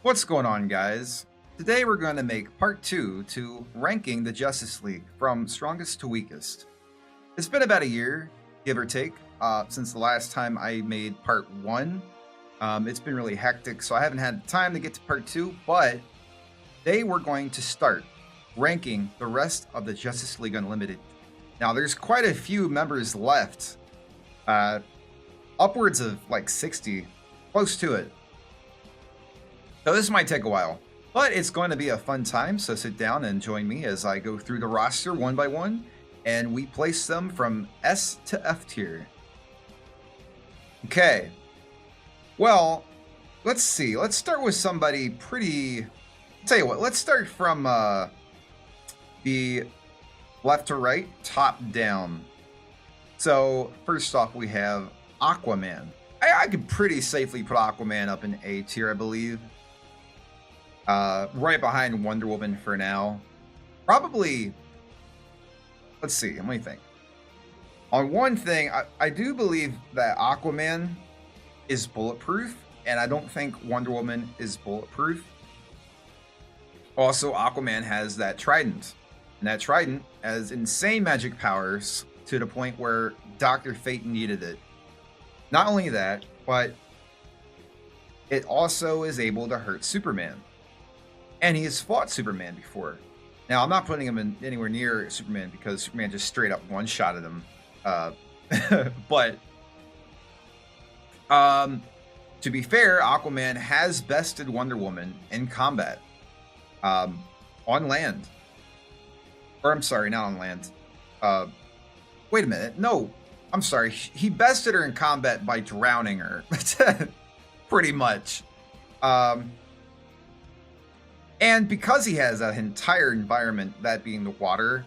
What's going on, guys? Today we're going to make part 2 to ranking the Justice League from strongest to weakest. It's been about a year, give or take, since the last time I made part 1. It's been really hectic, so I haven't had time to get to part 2, but today we're going to start ranking the rest of the Justice League Unlimited. Now, there's quite a few members left, uh, upwards of like 60, close to it. So this might take a while, but it's going to be a fun time. So sit down and join me as I go through the roster one by one, and we place them from S to F tier. Okay. Well, let's see. Let's start with somebody pretty. Tell you what. Let's start from the left to right, top down. So first off, we have Aquaman. I could pretty safely put Aquaman up in A tier, I believe. Right behind Wonder Woman for now. Probably, let's see, let me think. On one thing, I do believe that Aquaman is bulletproof, and I don't think Wonder Woman is bulletproof. Also, Aquaman has that trident, and that trident has insane magic powers to the point where Dr. Fate needed it. Not only that, but it also is able to hurt Superman. And he has fought Superman before. Now, I'm not putting him in anywhere near Superman because Superman just straight up one-shotted him. But to be fair, Aquaman has bested Wonder Woman in combat on land. Or I'm sorry, not on land. Wait a minute. No, I'm sorry. He bested her in combat by drowning her. Pretty much. And because he has that entire environment, that being the water,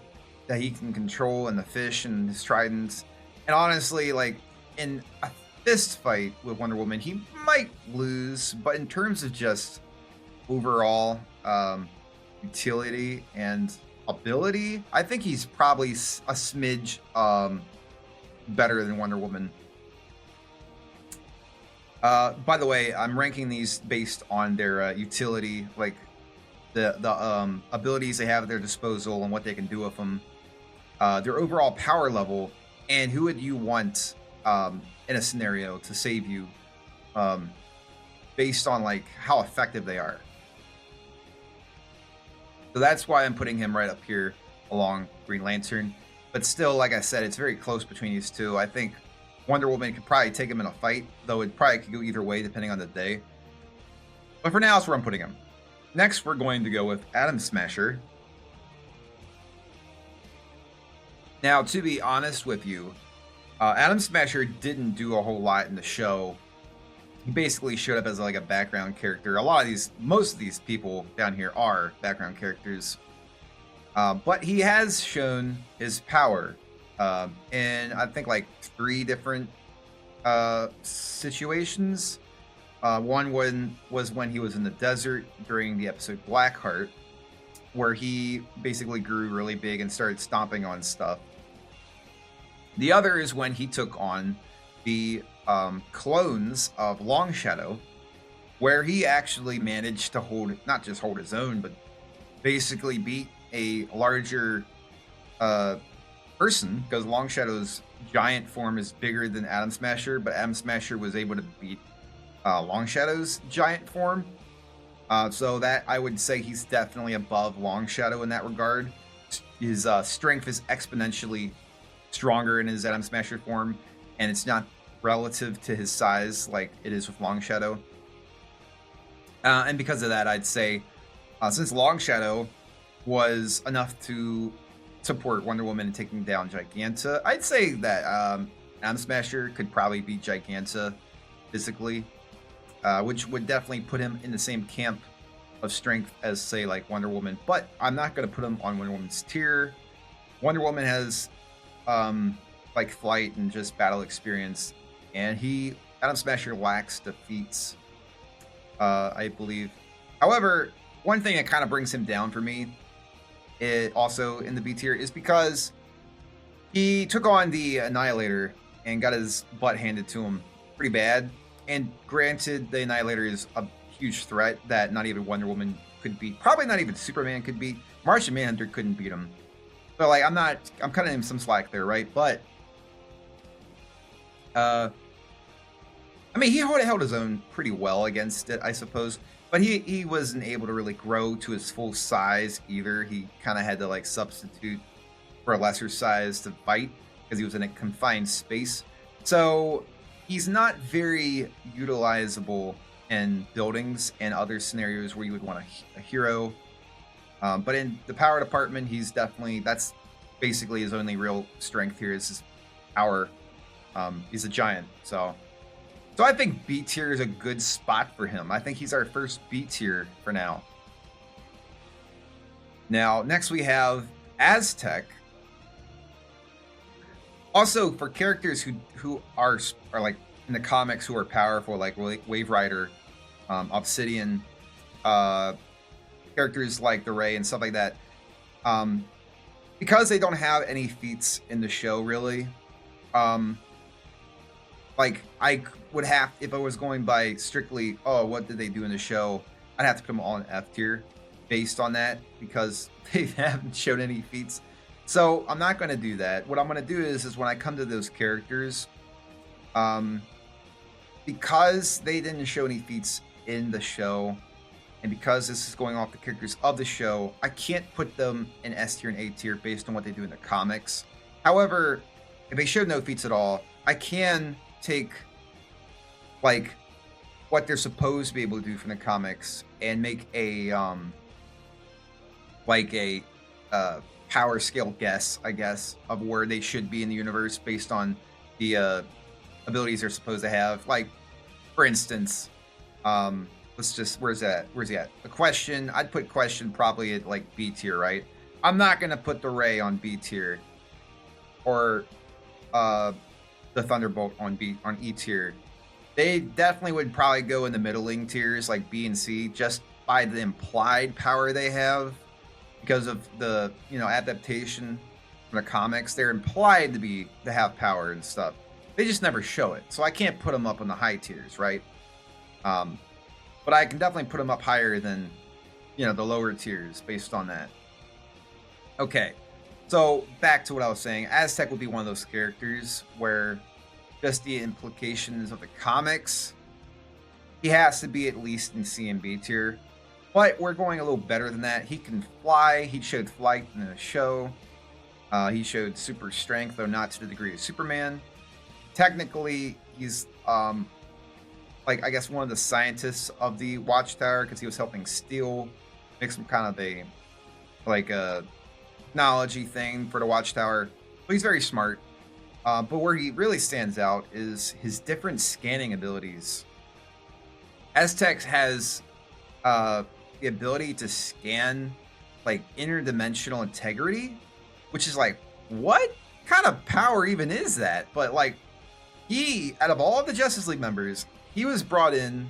that he can control, and the fish and his tridents, and honestly, like in a fist fight with Wonder Woman, he might lose, but in terms of just overall utility and ability, I think he's probably a smidge better than Wonder Woman. By the way, I'm ranking these based on their utility, like the abilities they have at their disposal and what they can do with them, their overall power level, and who would you want in a scenario to save you, based on like how effective they are. So that's why I'm putting him right up here along Green Lantern. But still, like I said, it's very close between these two. I think Wonder Woman could probably take him in a fight, though it probably could go either way depending on the day. But for now, that's where I'm putting him. Next, we're going to go with Atom Smasher. Now, to be honest with you, Atom Smasher didn't do a whole lot in the show. He basically showed up as like a background character. Most of these people down here are background characters. But he has shown his power in, I think, like 3 different situations. One was when he was in the desert during the episode Blackheart, where he basically grew really big and started stomping on stuff. The other is when he took on the clones of Long Shadow, where he actually managed to not just hold his own, but basically beat a larger person, because Long Shadow's giant form is bigger than Atom Smasher, but Atom Smasher was able to beat Long Shadow's giant form. So that, I would say he's definitely above Long Shadow in that regard. His strength is exponentially stronger in his Atom Smasher form, and it's not relative to his size like it is with Long Shadow. And because of that, I'd say since Long Shadow was enough to support Wonder Woman in taking down Giganta, I'd say that Atom Smasher could probably beat Giganta physically, which would definitely put him in the same camp of strength as, say, like Wonder Woman. But I'm not going to put him on Wonder Woman's tier. Wonder Woman has like flight and just battle experience, and Atom Smasher lacks defeats, I believe. However, one thing that kind of brings him down for me, it also in the B tier, is because he took on the Annihilator and got his butt handed to him pretty bad. And granted, the Annihilator is a huge threat that not even Wonder Woman could beat. Probably not even Superman could beat. Martian Manhunter couldn't beat him. So like I'm cutting him some slack there, right? But I mean, he held his own pretty well against it, I suppose. But he wasn't able to really grow to his full size either. He kind of had to like substitute for a lesser size to fight because he was in a confined space. So he's not very utilizable in buildings and other scenarios where you would want a hero. But in the power department, that's basically his only real strength here is his power. He's a giant, so I think B tier is a good spot for him. I think he's our first B tier for now. Now, next we have Aztec. Also, for characters who are like in the comics who are powerful, like Wave Rider, Obsidian, characters like the Ray and stuff like that, because they don't have any feats in the show really. Like I would have, if I was going by strictly, oh, what did they do in the show? I'd have to put them all in F tier based on that because they haven't shown any feats. So I'm not going to do that. What I'm going to do is when I come to those characters, because they didn't show any feats in the show, and because this is going off the characters of the show, I can't put them in S tier and A tier based on what they do in the comics. However, if they showed no feats at all, I can take like what they're supposed to be able to do from the comics and make a power scale guess, I guess, of where they should be in the universe based on the abilities they're supposed to have. Like, for instance, let's just, where's he at? The Question, I'd put Question probably at like B tier, right? I'm not gonna put the Ray on B tier, or the Thunderbolt on E tier. They definitely would probably go in the middling tiers like B and C just by the implied power they have because of the adaptation from the comics. They're implied to have power and stuff. They just never show it, so I can't put them up on the high tiers, right? But I can definitely put them up higher than the lower tiers based on that. Okay. So back to what I was saying, Aztec would be one of those characters where just the implications of the comics, he has to be at least in C and B tier. But we're going a little better than that. He can fly. He showed flight in the show. He showed super strength, though not to the degree of Superman. Technically, he's like, I guess, one of the scientists of the Watchtower because he was helping Steel make some kind of a technology thing for the Watchtower. But he's very smart. But where he really stands out is his different scanning abilities. Aztec has the ability to scan like interdimensional integrity, which is like, what kind of power even is that? But like, he, out of all the Justice League members, he was brought in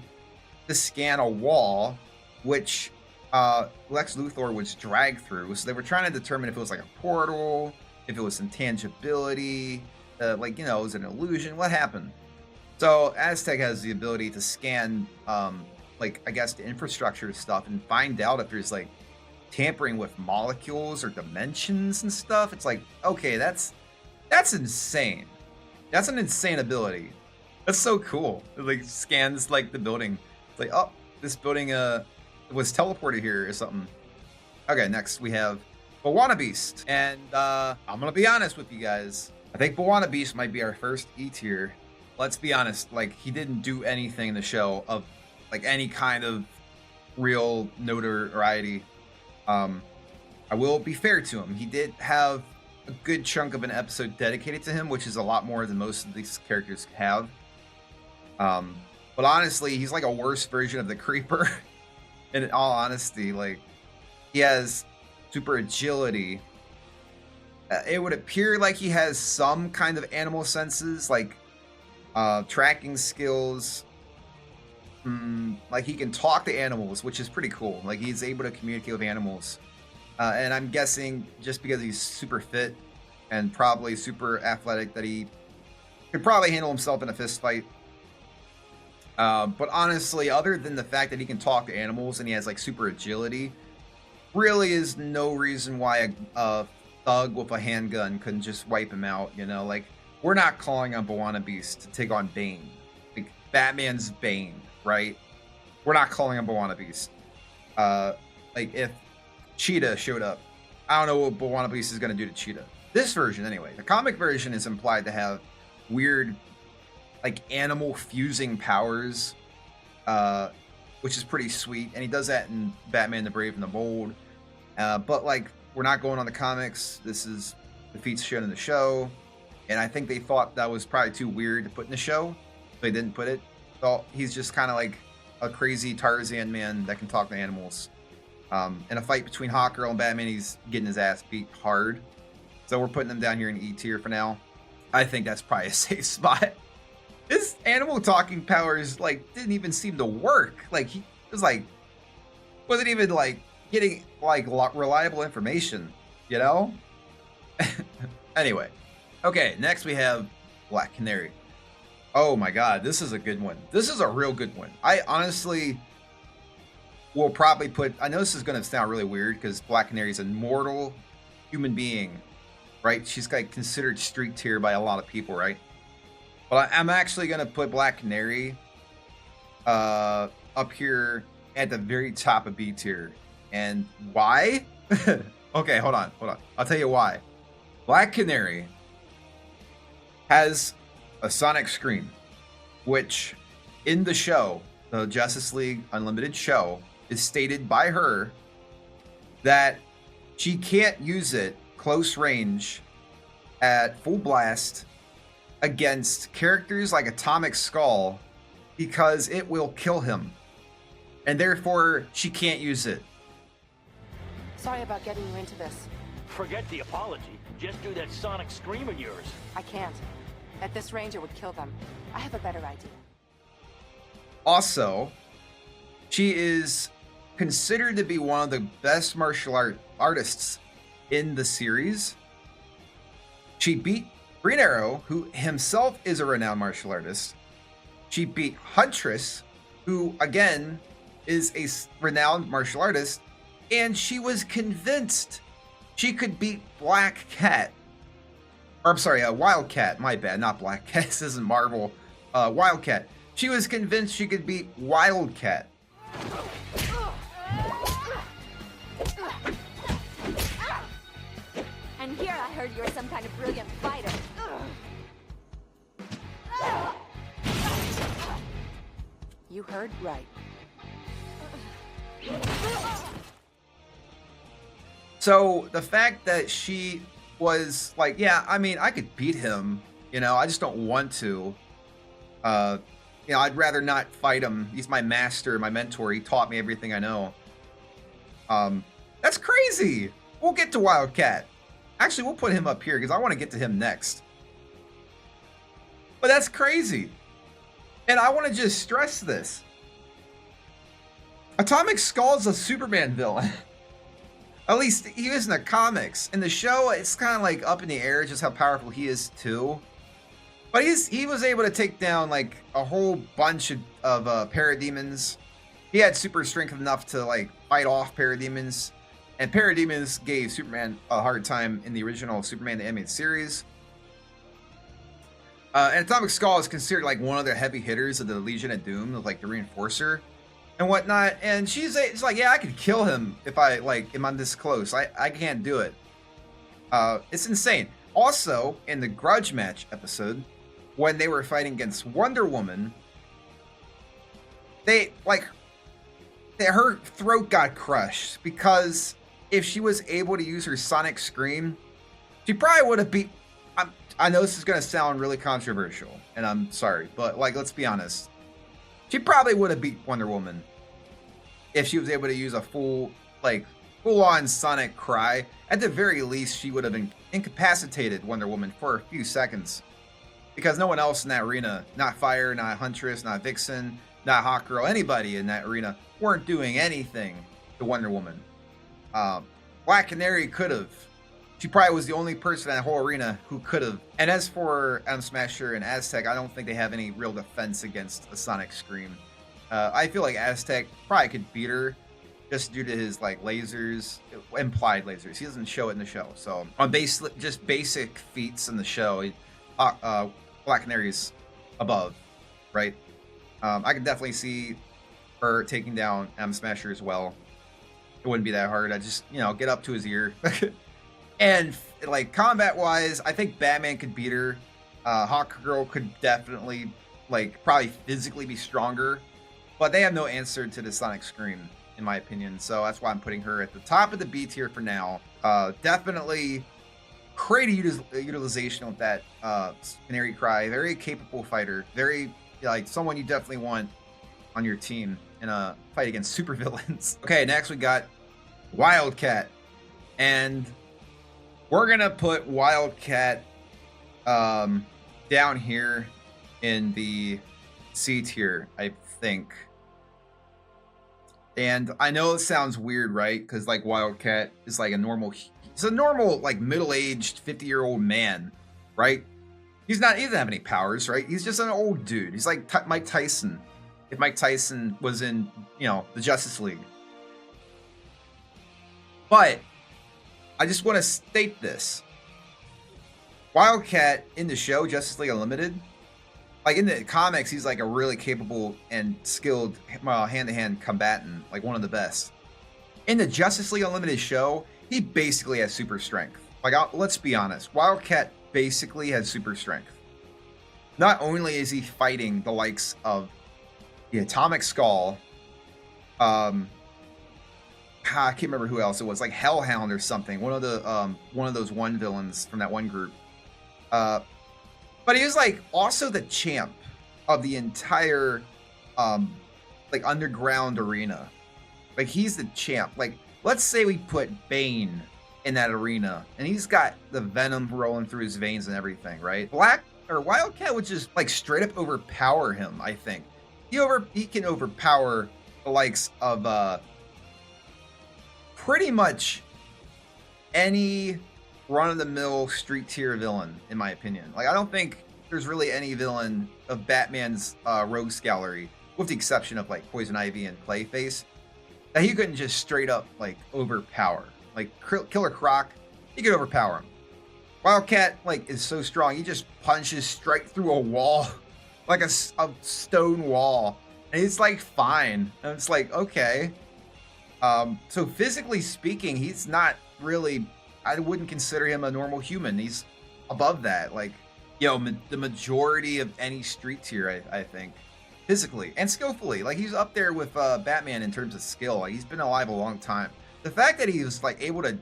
to scan a wall, which Lex Luthor was dragged through. So they were trying to determine if it was like a portal, if it was intangibility, like, was it an illusion? What happened? So Aztec has the ability to scan, like, I guess, the infrastructure stuff and find out if there's like tampering with molecules or dimensions and stuff. It's like, okay, that's insane. That's an insane ability. That's so cool. It like scans like the building. It's like, oh, this building was teleported here or something. Okay, next we have B'wana Beast. And I'm gonna be honest with you guys. I think B'wana Beast might be our first E tier. Let's be honest, like, he didn't do anything in the show of like any kind of real notoriety. I will be fair to him. He did have a good chunk of an episode dedicated to him, which is a lot more than most of these characters have. But honestly, he's like a worse version of the Creeper. In all honesty, like, he has super agility. It would appear like he has some kind of animal senses, like tracking skills. Like, he can talk to animals, which is pretty cool. Like, he's able to communicate with animals. And I'm guessing just because he's super fit and probably super athletic that he could probably handle himself in a fist fight. But honestly, other than the fact that he can talk to animals and he has like super agility, really is no reason why a thug with a handgun couldn't just wipe him out. You know, like we're not calling on B'wana Beast to take on Bane, like Batman's Bane, right? We're not calling on B'wana Beast. Like if Cheetah showed up, I don't know what B'wana Beast is gonna do to Cheetah. This version, anyway, the comic version is implied to have weird, like animal fusing powers, which is pretty sweet. And he does that in Batman: The Brave and the Bold. But like, we're not going on the comics. This is the feats shown in the show, and I think they thought that was probably too weird to put in the show, so they didn't put it. So he's just kind of like a crazy Tarzan man that can talk to animals. In a fight between Hawkgirl and Batman, he's getting his ass beat hard. So we're putting him down here in E tier for now. I think that's probably a safe spot. His animal talking powers like didn't even seem to work. Like he was like wasn't even like getting like reliable information, you know? Anyway. Okay, next we have Black Canary. Oh my god, this is a good one. This is a real good one. I honestly will probably put, I know this is going to sound really weird because Black Canary is a mortal human being, right? She's like considered street tier by a lot of people, right? But I'm actually going to put Black Canary up here at the very top of B tier. And why? Okay, hold on. I'll tell you why. Black Canary has a sonic scream, which in the show, the Justice League Unlimited show, is stated by her that she can't use it close range at full blast against characters like Atomic Skull because it will kill him. And therefore, she can't use it. Sorry about getting you into this. Forget the apology. Just do that sonic scream of yours. I can't. At this range, it would kill them. I have a better idea. Also, she is considered to be one of the best martial artists in the series. She beat Green Arrow, who himself is a renowned martial artist. She beat Huntress, who again is a renowned martial artist, and she was convinced she could beat Black Cat. Or I'm sorry, Wildcat. My bad, not Black Cat. This isn't Marvel. Wildcat. She was convinced she could beat Wildcat. And here I heard you were some kind of brilliant fighter. You heard right. So the fact that she was like, yeah, I mean, I could beat him, you know, I just don't want to. You know, I'd rather not fight him. He's my master, my mentor. He taught me everything I know. That's crazy. We'll get to Wildcat. Actually, we'll put him up here because I want to get to him next. But that's crazy. And I want to just stress this. Atomic Skull is a Superman villain. At least he is in the comics. In the show, it's kind of like up in the air just how powerful he is too. But he was able to take down like a whole bunch of parademons. He had super strength enough to like fight off parademons. And parademons gave Superman a hard time in the original Superman the Animated Series. And Atomic Skull is considered like one of the heavy hitters of the Legion of Doom, like the Reinforcer and whatnot. And she's like, yeah, I could kill him if I like am on this close. I can't do it. It's insane. Also, in the Grudge Match episode, when they were fighting against Wonder Woman, her throat got crushed because if she was able to use her sonic scream, she probably would have beat. I know this is going to sound really controversial, and I'm sorry, but like, let's be honest. She probably would have beat Wonder Woman if she was able to use a full-on sonic cry. At the very least, she would have incapacitated Wonder Woman for a few seconds. Because no one else in that arena, not Fire, not Huntress, not Vixen, not Hawkgirl, anybody in that arena weren't doing anything to Wonder Woman. Black Canary could have She probably was the only person in that whole arena who could have. And as for Atom Smasher and Aztec, I don't think they have any real defense against a Sonic Scream. I feel like Aztec probably could beat her just due to his like lasers, implied lasers. He doesn't show it in the show. So on just basic feats in the show, Black Canary's above, right? I could definitely see her taking down Atom Smasher as well. It wouldn't be that hard. I just, get up to his ear. And like combat wise, I think Batman could beat her. Hawk Girl could definitely probably physically be stronger, but they have no answer to the Sonic Scream in my opinion. So that's why I'm putting her at the top of the B tier for now. Definitely great utilization of that Canary Cry. Very capable fighter. Very someone you definitely want on your team in a fight against supervillains. Okay, next we got Wildcat, and we're gonna put Wildcat down here in the C tier, I think. And I know it sounds weird, right? Because Wildcat is he's a normal middle-aged 50-year-old man, right? He doesn't have any powers, right? He's just an old dude. He's like Mike Tyson. If Mike Tyson was in, the Justice League. But I just want to state this. Wildcat in the show, Justice League Unlimited, in the comics, he's a really capable and skilled hand-to-hand combatant, one of the best. In the Justice League Unlimited show, he basically has super strength. Let's be honest, Wildcat basically has super strength. Not only is he fighting the likes of the Atomic Skull, I can't remember who else it was, Hellhound or something. One of those one villains from that one group. But he was also the champ of the entire underground arena. He's the champ. Let's say we put Bane in that arena, and he's got the venom rolling through his veins and everything, right? Wildcat would just straight up overpower him. I think he can overpower the likes of pretty much any run-of-the-mill street tier villain, in my opinion. I don't think there's really any villain of Batman's rogues gallery, with the exception of Poison Ivy and Clayface, that he couldn't just straight up overpower. Killer Croc, he could overpower him. Wildcat is so strong, he just punches straight through a wall, a stone wall, and it's fine. And it's okay. So physically speaking, he's not really, I wouldn't consider him a normal human. He's above that. The majority of any street tier, I think, physically and skillfully. He's up there with Batman in terms of skill. He's been alive a long time. The fact that he was able to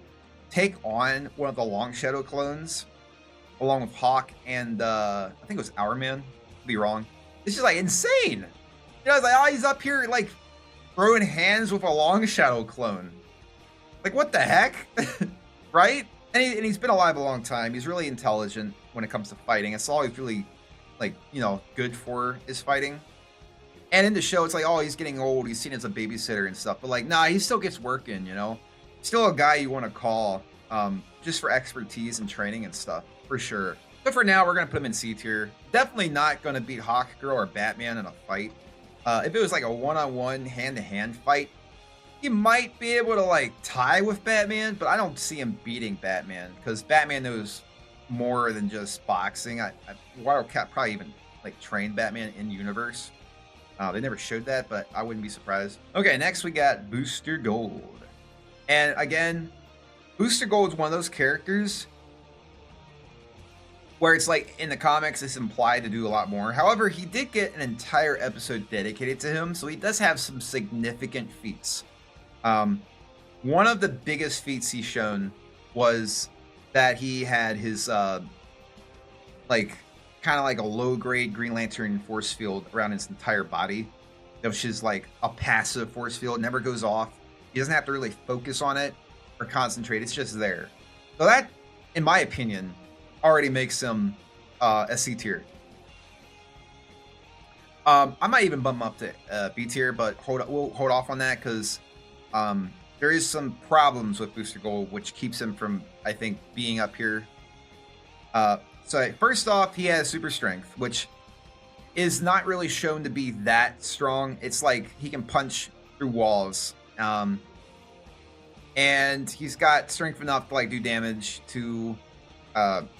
take on one of the Long Shadow clones, along with Hawk and I think it was Hourman. Could be wrong. It's just insane. He's up here throwing hands with a Long Shadow clone. What the heck? Right? And he's been alive a long time. He's really intelligent when it comes to fighting. It's all he's really, good for is fighting. And in the show, it's he's getting old. He's seen as a babysitter and stuff. But, nah, he still gets work in, Still a guy you want to call just for expertise and training and stuff, for sure. But for now, we're going to put him in C tier. Definitely not going to beat Hawk Girl or Batman in a fight. If it was a one-on-one, hand-to-hand fight, he might be able to tie with Batman, but I don't see him beating Batman because Batman knows more than just boxing. Wildcat probably even trained Batman in universe. They never showed that, but I wouldn't be surprised. Okay, next we got Booster Gold. And again, Booster Gold is one of those characters where it's in the comics, it's implied to do a lot more. However, he did get an entire episode dedicated to him, so he does have some significant feats. One of the biggest feats he's shown was that he had his kind of a low-grade Green Lantern force field around his entire body, which is a passive force field. It never goes off. He doesn't have to really focus on it or concentrate. It's just there. So that, in my opinion, already makes him a C tier. I might even bump him up to B tier, but we'll hold off on that because there is some problems with Booster Gold, which keeps him from, I think, being up here. So first off, he has super strength, which is not really shown to be that strong. It's like he can punch through walls. And he's got strength enough to like do damage to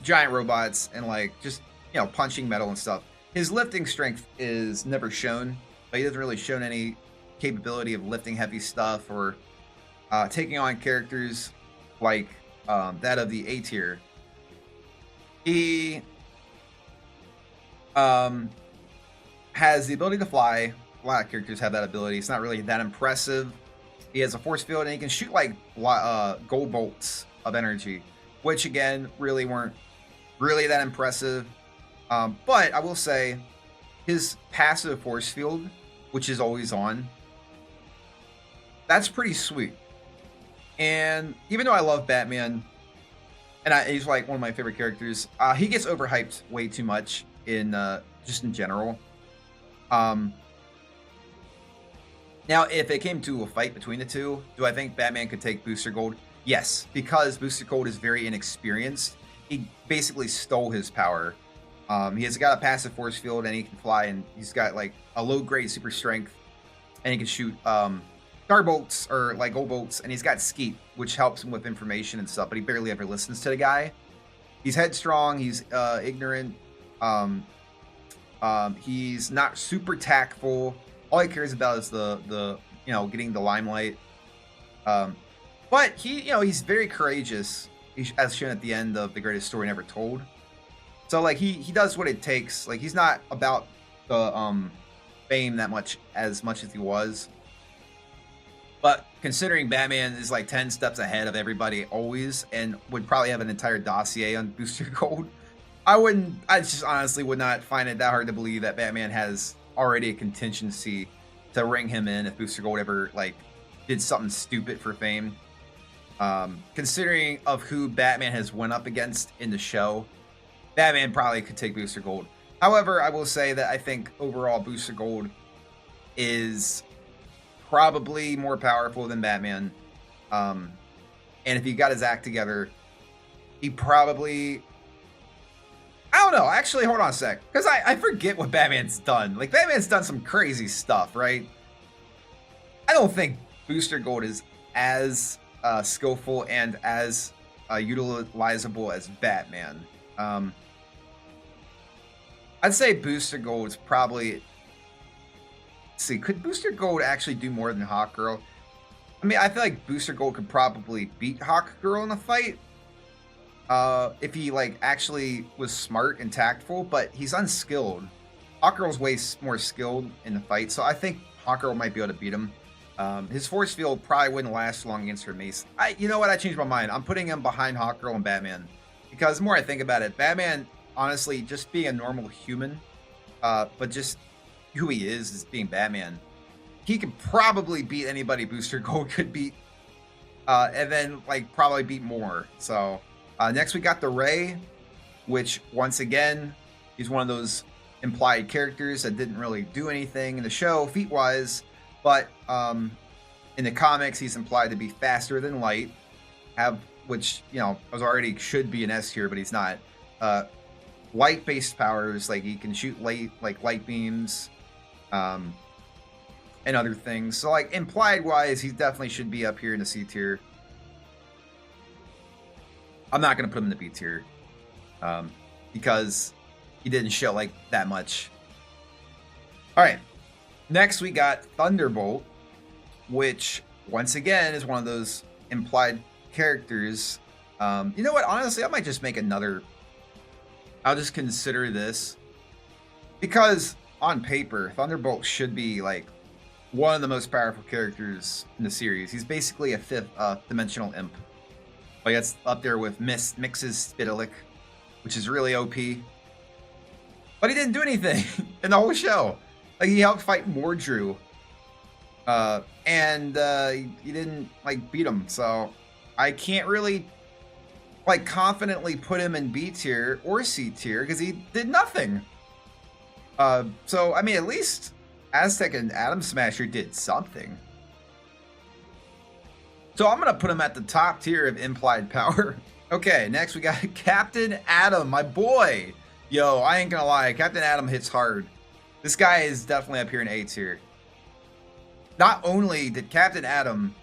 giant robots and like just, you know, punching metal and stuff. His lifting strength is never shown, but he doesn't really show any capability of lifting heavy stuff or taking on characters like that of the A tier. He has the ability to fly. A lot of characters have that ability. It's not really that impressive. He has a force field and he can shoot like gold bolts of energy, which again really weren't really that impressive. But I will say his passive force field, which is always on, that's pretty sweet. And even though I love Batman, and he's like one of my favorite characters, he gets overhyped way too much in just in general. Now, if it came to a fight between the two, do I think Batman could take Booster Gold? Yes, because Booster Gold is very inexperienced. He basically stole his power. He has got a passive force field and he can fly, and he's got like a low grade super strength, and he can shoot star bolts or like gold bolts, and he's got Skeet, which helps him with information and stuff, but he barely ever listens to the guy. He's headstrong, he's ignorant, he's not super tactful. All he cares about is the you know, getting the limelight. But he, you know, he's very courageous, as shown at the end of The Greatest Story Never Told. So like he does what it takes. Like he's not about the fame that much as he was. But considering Batman is like 10 steps ahead of everybody always, and would probably have an entire dossier on Booster Gold, I just honestly would not find it that hard to believe that Batman has already a contingency to ring him in if Booster Gold ever like did something stupid for fame. Considering of who Batman has went up against in the show, Batman probably could take Booster Gold. However, I will say that I think overall Booster Gold is probably more powerful than Batman. And if he got his act together, he probably... I don't know. Actually, hold on a sec. Because I forget what Batman's done. Like, Batman's done some crazy stuff, right? I don't think Booster Gold is as skillful and as utilizable as Batman. I'd say Booster Gold is probably... Let's see, could Booster Gold actually do more than Hawkgirl? I mean, I feel like Booster Gold could probably beat Hawkgirl in a fight. If he like actually was smart and tactful, but he's unskilled. Hawkgirl's way more skilled in the fight, so I think Hawkgirl might be able to beat him. His force field probably wouldn't last long against her mace. You know what? I changed my mind. I'm putting him behind Hawkgirl and Batman, because the more I think about it, Batman, honestly, just being a normal human, but just who he is being Batman, he could probably beat anybody Booster Gold could beat, and then like probably beat more. So. Next, we got the Ray, which, once again, he's one of those implied characters that didn't really do anything in the show, feat-wise, but in the comics, he's implied to be faster than light, which, you know, already should be an S tier, but he's not. Light-based powers, like he can shoot light beams, and other things. So, like, implied-wise, he definitely should be up here in the C tier. I'm not going to put him in the B tier because he didn't show like that much. All right. Next, we got Thunderbolt, which once again is one of those implied characters. You know what? Honestly, I might just make another. I'll just consider this because on paper, Thunderbolt should be like one of the most powerful characters in the series. He's basically a fifth dimensional imp. Like that's up there with Mix's Spitalik, which is really OP. But he didn't do anything in the whole show. Like he helped fight Mordru. And he didn't like beat him. So I can't really like confidently put him in B tier or C tier because he did nothing. So I mean, at least Aztec and Atom Smasher did something. So I'm gonna put him at the top tier of implied power. Okay, next we got Captain Atom, my boy. Yo, I ain't gonna lie, Captain Atom hits hard. This guy is definitely up here in A tier. Not only did Captain Atom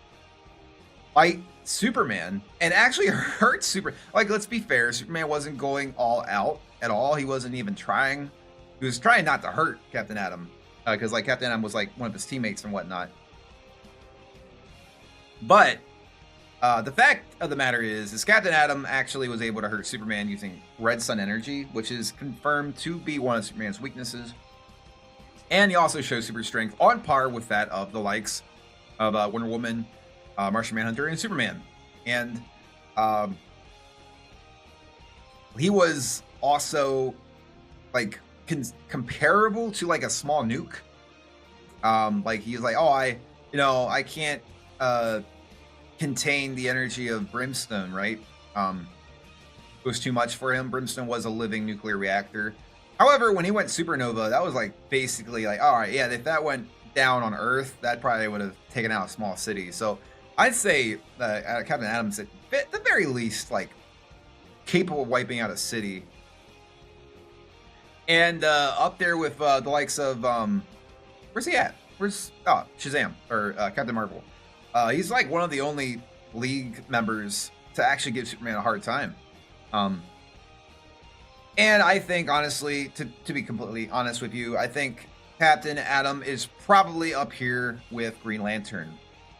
fight Superman and actually hurt like, let's be fair, Superman wasn't going all out at all. He wasn't even trying. He was trying not to hurt Captain Atom because like Captain Atom was like one of his teammates and whatnot. But the fact of the matter is Captain Atom actually was able to hurt Superman using Red Sun energy, which is confirmed to be one of Superman's weaknesses. And he also shows super strength on par with that of the likes of Wonder Woman, Martian Manhunter, and Superman. And he was also like comparable to like a small nuke. Like he's like, oh, I can't contain the energy of Brimstone, right? It was too much for him. Brimstone was a living nuclear reactor. However, when he went supernova, that was like basically like, all right, yeah, if that went down on Earth, that probably would have taken out a small city. So I'd say Captain Atom's at the very least like capable of wiping out a city. And up there with the likes of where's he at? Where's Shazam or Captain Marvel? He's like one of the only League members to actually give Superman a hard time. And I think, honestly, to be completely honest with you, I think Captain Atom is probably up here with Green Lantern.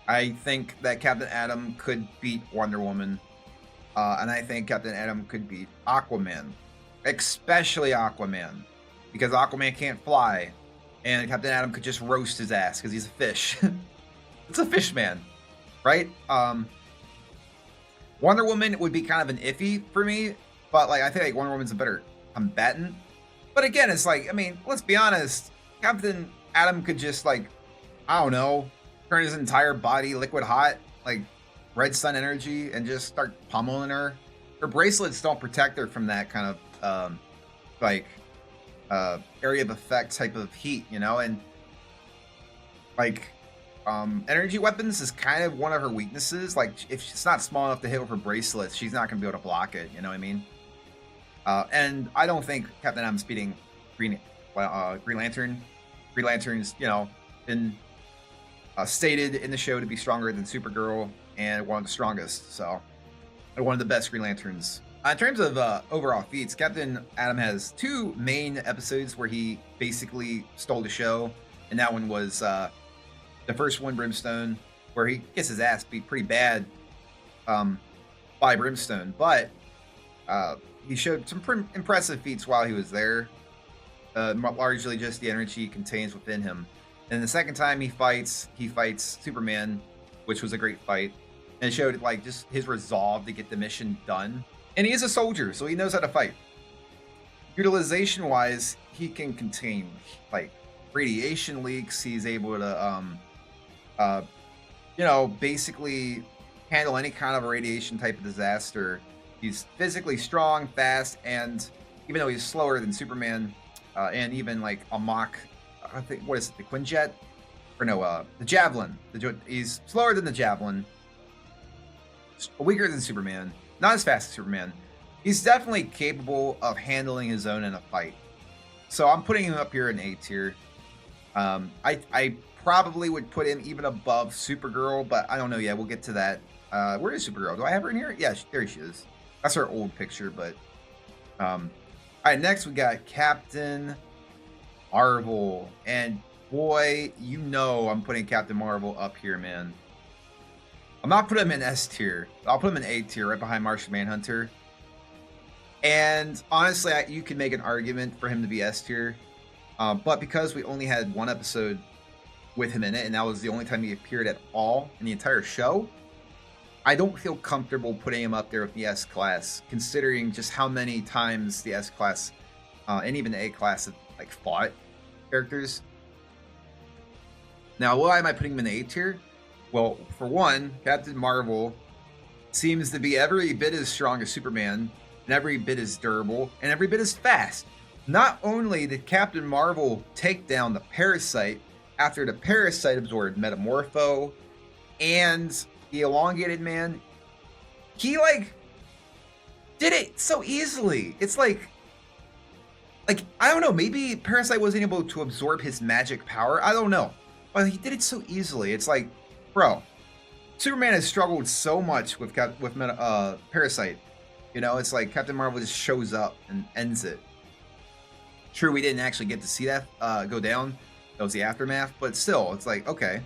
I think that Captain Atom could beat Wonder Woman. And I think Captain Atom could beat Aquaman. Especially Aquaman. Because Aquaman can't fly. And Captain Atom could just roast his ass because he's a fish. It's a fish man. Right? Wonder Woman would be kind of an iffy for me. But like I think like Wonder Woman's a better combatant. But again, it's like, I mean, let's be honest. Captain Atom could just like, I don't know, turn his entire body liquid hot, like Red Sun energy, and just start pummeling her. Her bracelets don't protect her from that kind of area of effect type of heat, you know, and like energy weapons is kind of one of her weaknesses. Like if she's not small enough to hit with her bracelets, she's not gonna be able to block it, you know what I mean? And I don't think Captain Atom's beating Green Lantern. Green Lantern's, you know, been stated in the show to be stronger than Supergirl and one of the strongest, so one of the best Green Lanterns. In terms of overall feats, Captain Atom has two main episodes where he basically stole the show, and that one was the first one, Brimstone, where he gets his ass beat pretty bad by Brimstone, but he showed some pretty impressive feats while he was there, largely just the energy he contains within him. And the second time he fights Superman, which was a great fight, and it showed like just his resolve to get the mission done. And he is a soldier, so he knows how to fight. Utilization-wise, he can contain like radiation leaks. He's able to, you know, basically handle any kind of a radiation type of disaster. He's physically strong, fast, and even though he's slower than Superman, and even like a Mach, I think, what is it, the Quinjet? Or no, the Javelin. He's slower than the Javelin, weaker than Superman, not as fast as Superman. He's definitely capable of handling his own in a fight. So I'm putting him up here in A tier. I probably would put him even above Supergirl, but I don't know yet. We'll get to that. Where is Supergirl? Do I have her in here? Yeah, there she is. That's her old picture, but all right, next we got Captain Marvel, and boy, you know I'm putting Captain Marvel up here, man. I'm not putting him in S tier. I'll put him in A tier, right behind Martian Manhunter. And honestly, you can make an argument for him to be S tier, but because we only had one episode with him in it, and that was the only time he appeared at all in the entire show, I don't feel comfortable putting him up there with the S-Class, considering just how many times the S-Class and even the A-Class have like fought characters. Now, why am I putting him in the A tier? Well, for one, Captain Marvel seems to be every bit as strong as Superman, and every bit as durable, and every bit as fast. Not only did Captain Marvel take down the Parasite after the Parasite absorbed Metamorpho and the elongated man, he like did it so easily. It's like I don't know, maybe Parasite wasn't able to absorb his magic power. I don't know. But he did it so easily. It's like, bro, Superman has struggled so much with Parasite. You know, it's like Captain Marvel just shows up and ends it. True, we didn't actually get to see that go down. That was the aftermath, but still, it's like, okay.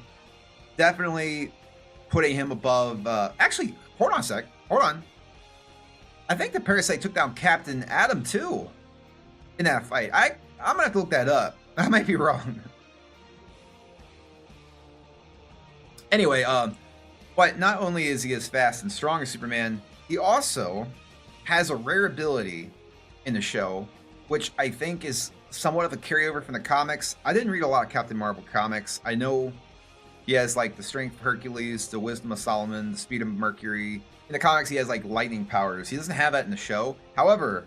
Definitely putting him above actually, hold on a sec. Hold on. I think the Parasite took down Captain Atom too in that fight. I'm gonna have to look that up. I might be wrong. Anyway, but not only is he as fast and strong as Superman, he also has a rare ability in the show, which I think is somewhat of a carryover from the comics. I didn't read a lot of Captain Marvel comics. I know he has like the strength of Hercules, the wisdom of Solomon, the speed of Mercury. In the comics, he has like lightning powers. He doesn't have that in the show. However,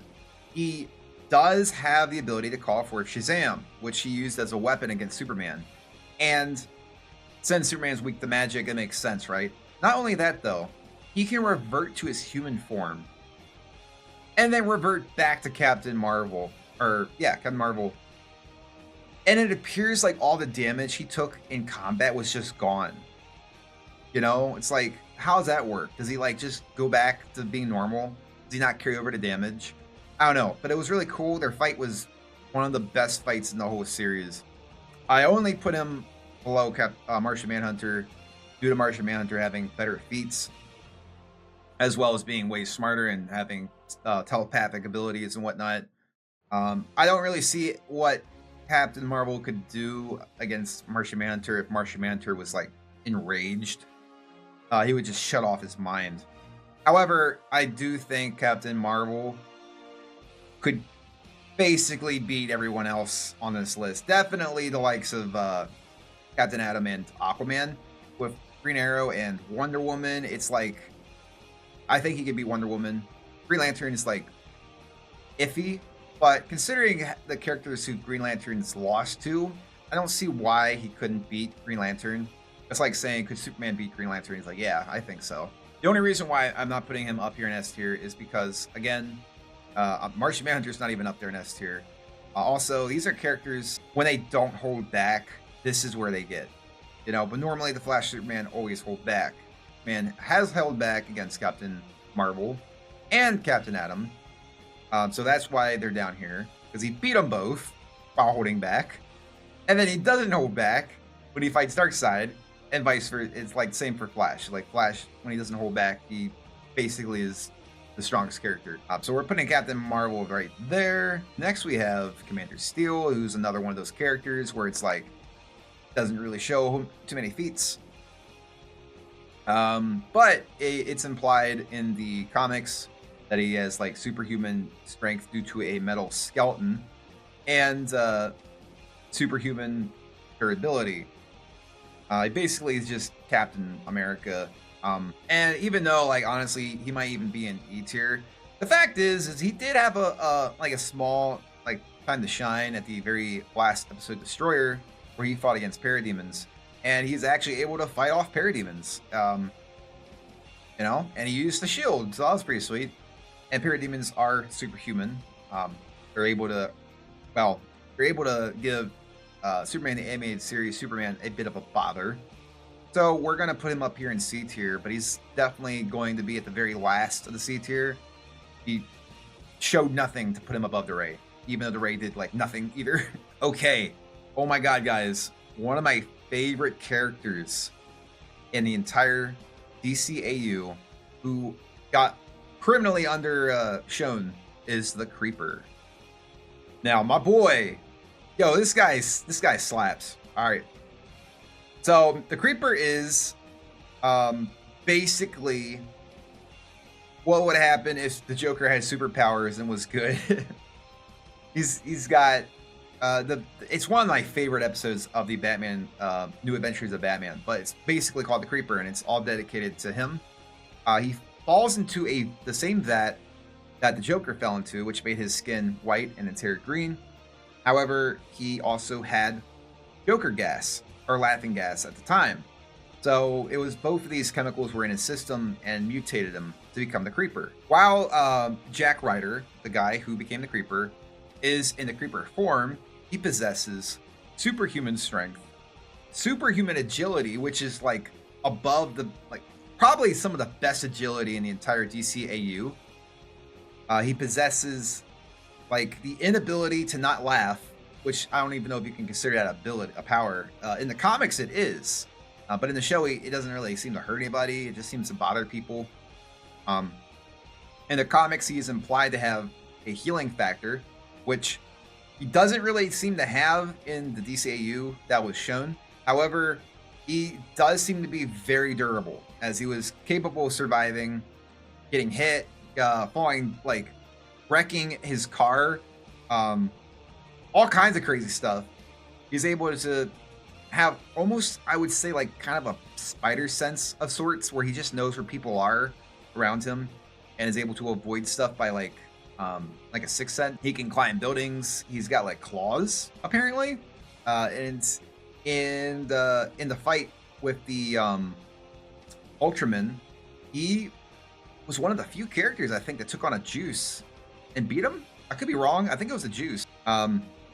he does have the ability to call forth Shazam, which he used as a weapon against Superman. And since Superman's weak to magic, it makes sense, right? Not only that, though, he can revert to his human form and then revert back to Captain Marvel. Captain Marvel. And it appears like all the damage he took in combat was just gone. You know, it's like, how does that work? Does he like just go back to being normal? Does he not carry over to damage? I don't know, but it was really cool. Their fight was one of the best fights in the whole series. I only put him below Martian Manhunter due to Martian Manhunter having better feats, as well as being way smarter and having telepathic abilities and whatnot. I don't really see what Captain Marvel could do against Martian Manhunter if Martian Manhunter was like enraged. He would just shut off his mind. However, I do think Captain Marvel could basically beat everyone else on this list. Definitely the likes of Captain Atom and Aquaman. With Green Arrow and Wonder Woman, it's like, I think he could beat Wonder Woman. Green Lantern is like iffy, but considering the characters who Green Lantern's lost to, I don't see why he couldn't beat Green Lantern. It's like saying, could Superman beat Green Lantern? He's like, yeah, I think so. The only reason why I'm not putting him up here in S tier is because, again, Martian Manhunter's not even up there in S tier. Also, these are characters, when they don't hold back, this is where they get. You know, but normally the Flash Superman always hold back. Man has held back against Captain Marvel and Captain Atom. So that's why they're down here, because he beat them both while holding back. And then he doesn't hold back when he fights Darkseid, and vice versa. It's like same for Flash. Like Flash, when he doesn't hold back, he basically is the strongest character. So we're putting Captain Marvel right there. Next we have Commander Steel, who's another one of those characters where it's like, doesn't really show too many feats. But it's implied in the comics that he has like superhuman strength due to a metal skeleton and superhuman durability. He basically is just Captain America. And even though, like, honestly, he might even be in E tier, the fact is he did have a small like time to shine at the very last episode, Destroyer, where he fought against parademons, and he's actually able to fight off parademons. You know, and he used the shield, so that was pretty sweet. And parademons are superhuman. They're able to give Superman the animated series Superman a bit of a bother. So we're gonna put him up here in C tier, but he's definitely going to be at the very last of the C tier. He showed nothing to put him above the Ray, even though the Ray did like nothing either. Okay. Oh my god, guys. One of my favorite characters in the entire DCAU who got criminally shown is the Creeper. Now, my boy, yo, this guy slaps. All right. So the Creeper is basically what would happen if the Joker had superpowers and was good. he's got it's one of my favorite episodes of the Batman New Adventures of Batman, but it's basically called The Creeper, and it's all dedicated to him. He falls into the same vat that the Joker fell into, which made his skin white and his hair green. However, he also had Joker gas, or laughing gas at the time. So it was both of these chemicals were in his system and mutated him to become the Creeper. While Jack Ryder, the guy who became the Creeper, is in the Creeper form, he possesses superhuman strength, superhuman agility, which is like above the probably some of the best agility in the entire DCAU. He possesses like the inability to not laugh, which I don't even know if you can consider that a power. In the comics, it is. But in the show, it doesn't really seem to hurt anybody. It just seems to bother people. In the comics, he is implied to have a healing factor, which he doesn't really seem to have in the DCAU that was shown. However, he does seem to be very durable, as he was capable of surviving, getting hit, falling, like wrecking his car, all kinds of crazy stuff. He's able to have almost, I would say, like kind of a spider sense of sorts, where he just knows where people are around him and is able to avoid stuff by like a sixth sense. He can climb buildings. He's got like claws apparently, and in the fight with the Ultraman, he was one of the few characters I think that took on a Juice and beat him. I could be wrong. I think it was a Juice.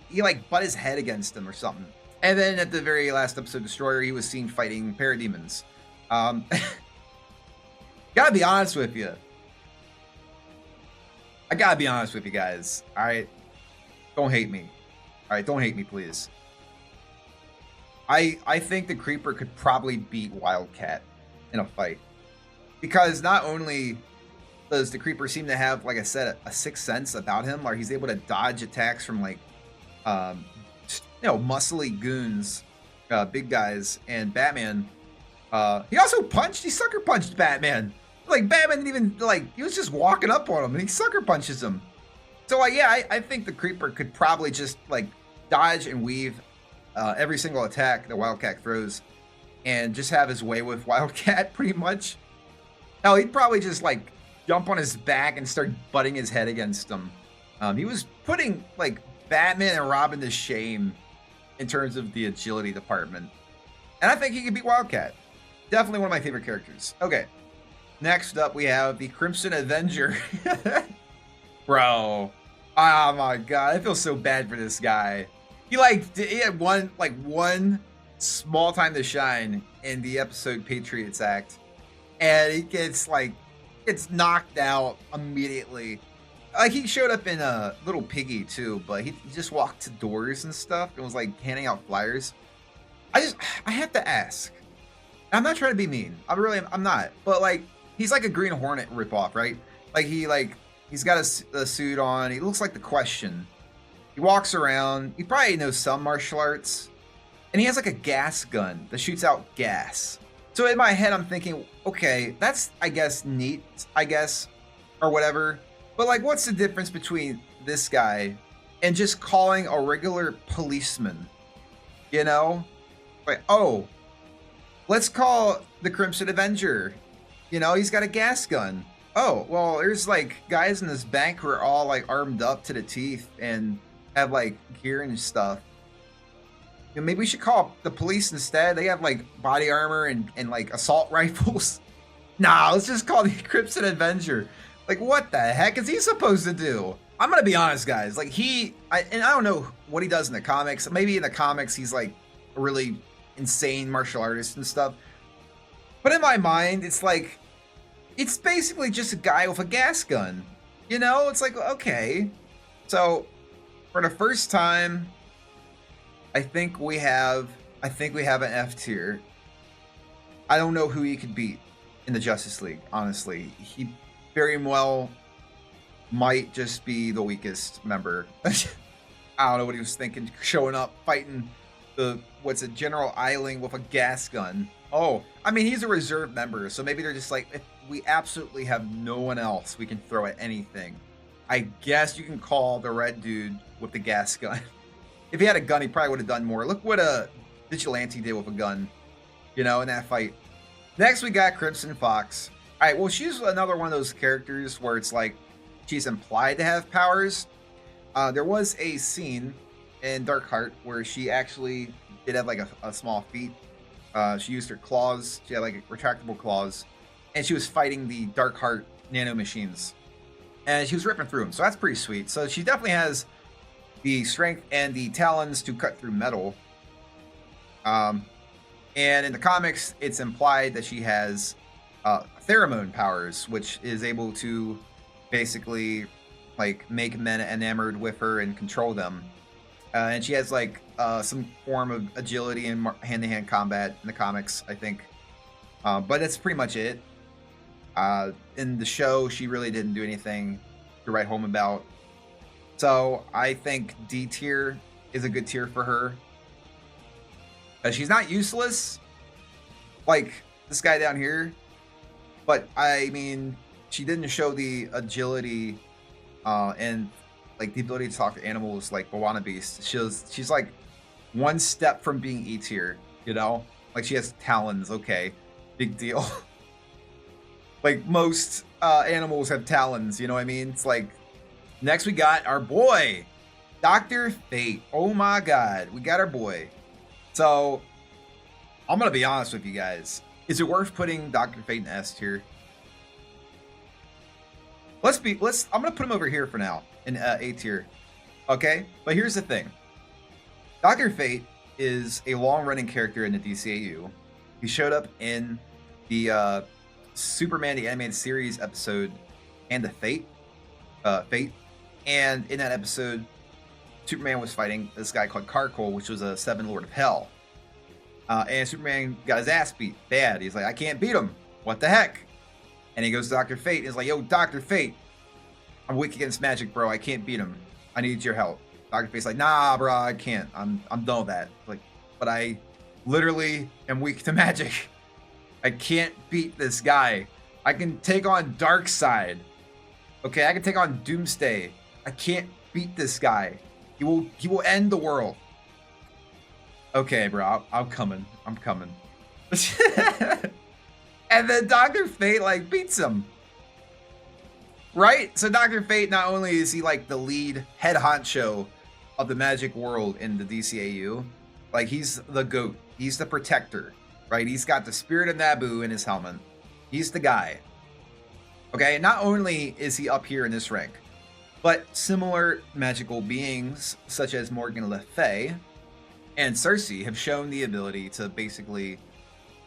He like butt his head against him or something. And then at the very last episode, Destroyer, he was seen fighting parademons. Gotta be honest with you. I gotta be honest with you guys. All right, don't hate me. All right, don't hate me, please. I think the Creeper could probably beat Wildcat in a fight, because not only does the Creeper seem to have, like I said, a sixth sense about him, or he's able to dodge attacks from like muscly goons, big guys, and Batman. He also he sucker punched Batman. Like Batman didn't even he was just walking up on him and he sucker punches him. So I think the Creeper could probably just like dodge and weave every single attack that Wildcat throws and just have his way with Wildcat pretty much. Hell, he'd probably just like jump on his back and start butting his head against him. He was putting like Batman and Robin to shame in terms of the agility department. And I think he could beat Wildcat. Definitely one of my favorite characters. Okay. Next up, we have the Crimson Avenger. Bro. Oh my god. I feel so bad for this guy. He had one small time to shine in the episode Patriots Act. And he gets knocked out immediately. Like, he showed up in a Little Piggy too, but he just walked to doors and stuff and was like handing out flyers. I have to ask. I'm not trying to be mean. I'm not. But like, he's like a Green Hornet ripoff, right? Like he's got a suit on. He looks like the Question. He walks around. He probably knows some martial arts, and he has like a gas gun that shoots out gas. So in my head, I'm thinking, okay, that's I guess neat, or whatever. But like, what's the difference between this guy and just calling a regular policeman? You know, like, oh, let's call the Crimson Avenger. You know, he's got a gas gun. Oh, well, there's like guys in this bank who are all like armed up to the teeth and have like gear and stuff. You know, maybe we should call the police instead. They have like body armor and like assault rifles. Nah, let's just call the Crimson Avenger. Like, what the heck is he supposed to do? I'm gonna be honest, guys. Like, I don't know what he does in the comics. Maybe in the comics he's like a really insane martial artist and stuff. But in my mind, it's like, it's basically just a guy with a gas gun. You know, it's like, okay. So, for the first time, I think we have an F tier. I don't know who he could beat in the Justice League, honestly. He very well might just be the weakest member. I don't know what he was thinking, showing up, fighting General Eiling with a gas gun. Oh, I mean, he's a reserve member, so maybe they're just like, if we absolutely have no one else we can throw at anything, I guess you can call the red dude with the gas gun. If he had a gun, he probably would have done more. Look what a Vigilante did with a gun, you know, in that fight. Next, we got Crimson Fox. All right, well, she's another one of those characters where it's like she's implied to have powers. There was a scene in Darkheart where she actually did have like a small feat. She used her claws. She had like retractable claws, and she was fighting the Darkheart nanomachines, and she was ripping through them. So that's pretty sweet. So she definitely has the strength and the talons to cut through metal. And in the comics, it's implied that she has pheromone powers, which is able to basically like make men enamored with her and control them. And she has like some form of agility and hand-to-hand combat in the comics, I think. But that's pretty much it. In the show, she really didn't do anything to write home about. So I think D tier is a good tier for her. She's not useless, like this guy down here. But I mean, she didn't show the agility and like the ability to talk to animals like Moana Beast. She's like one step from being E tier, you know? Like she has talons, okay, big deal. Like most animals have talons, you know what I mean? It's like, next we got our boy, Dr. Fate. Oh my God, we got our boy. So I'm gonna be honest with you guys. Is it worth putting Dr. Fate in S tier? I'm gonna put him over here for now in A tier. Okay, but here's the thing. Dr. Fate is a long-running character in the DCAU. He showed up in the Superman the Animated Series episode and the Fate. And in that episode, Superman was fighting this guy called Karkol, which was a Seven Lord of Hell. And Superman got his ass beat bad. He's like, I can't beat him. What the heck? And he goes to Dr. Fate and he's like, yo, Dr. Fate, I'm weak against magic, bro. I can't beat him. I need your help. Dr. Fate's like, nah, bro, I can't. I'm done with that. Like, but I literally am weak to magic. I can't beat this guy. I can take on Darkseid. Okay, I can take on Doomsday. I can't beat this guy. He will end the world. Okay, bro, I'm coming. I'm coming. And then Dr. Fate like beats him. Right? So Dr. Fate, not only is he like the lead head honcho of the magic world in the DCAU, like he's the GOAT. He's the protector, right? He's got the spirit of Naboo in his helmet. He's the guy. Okay, and not only is he up here in this rank, but similar magical beings such as Morgan Le Fay and Cersei have shown the ability to basically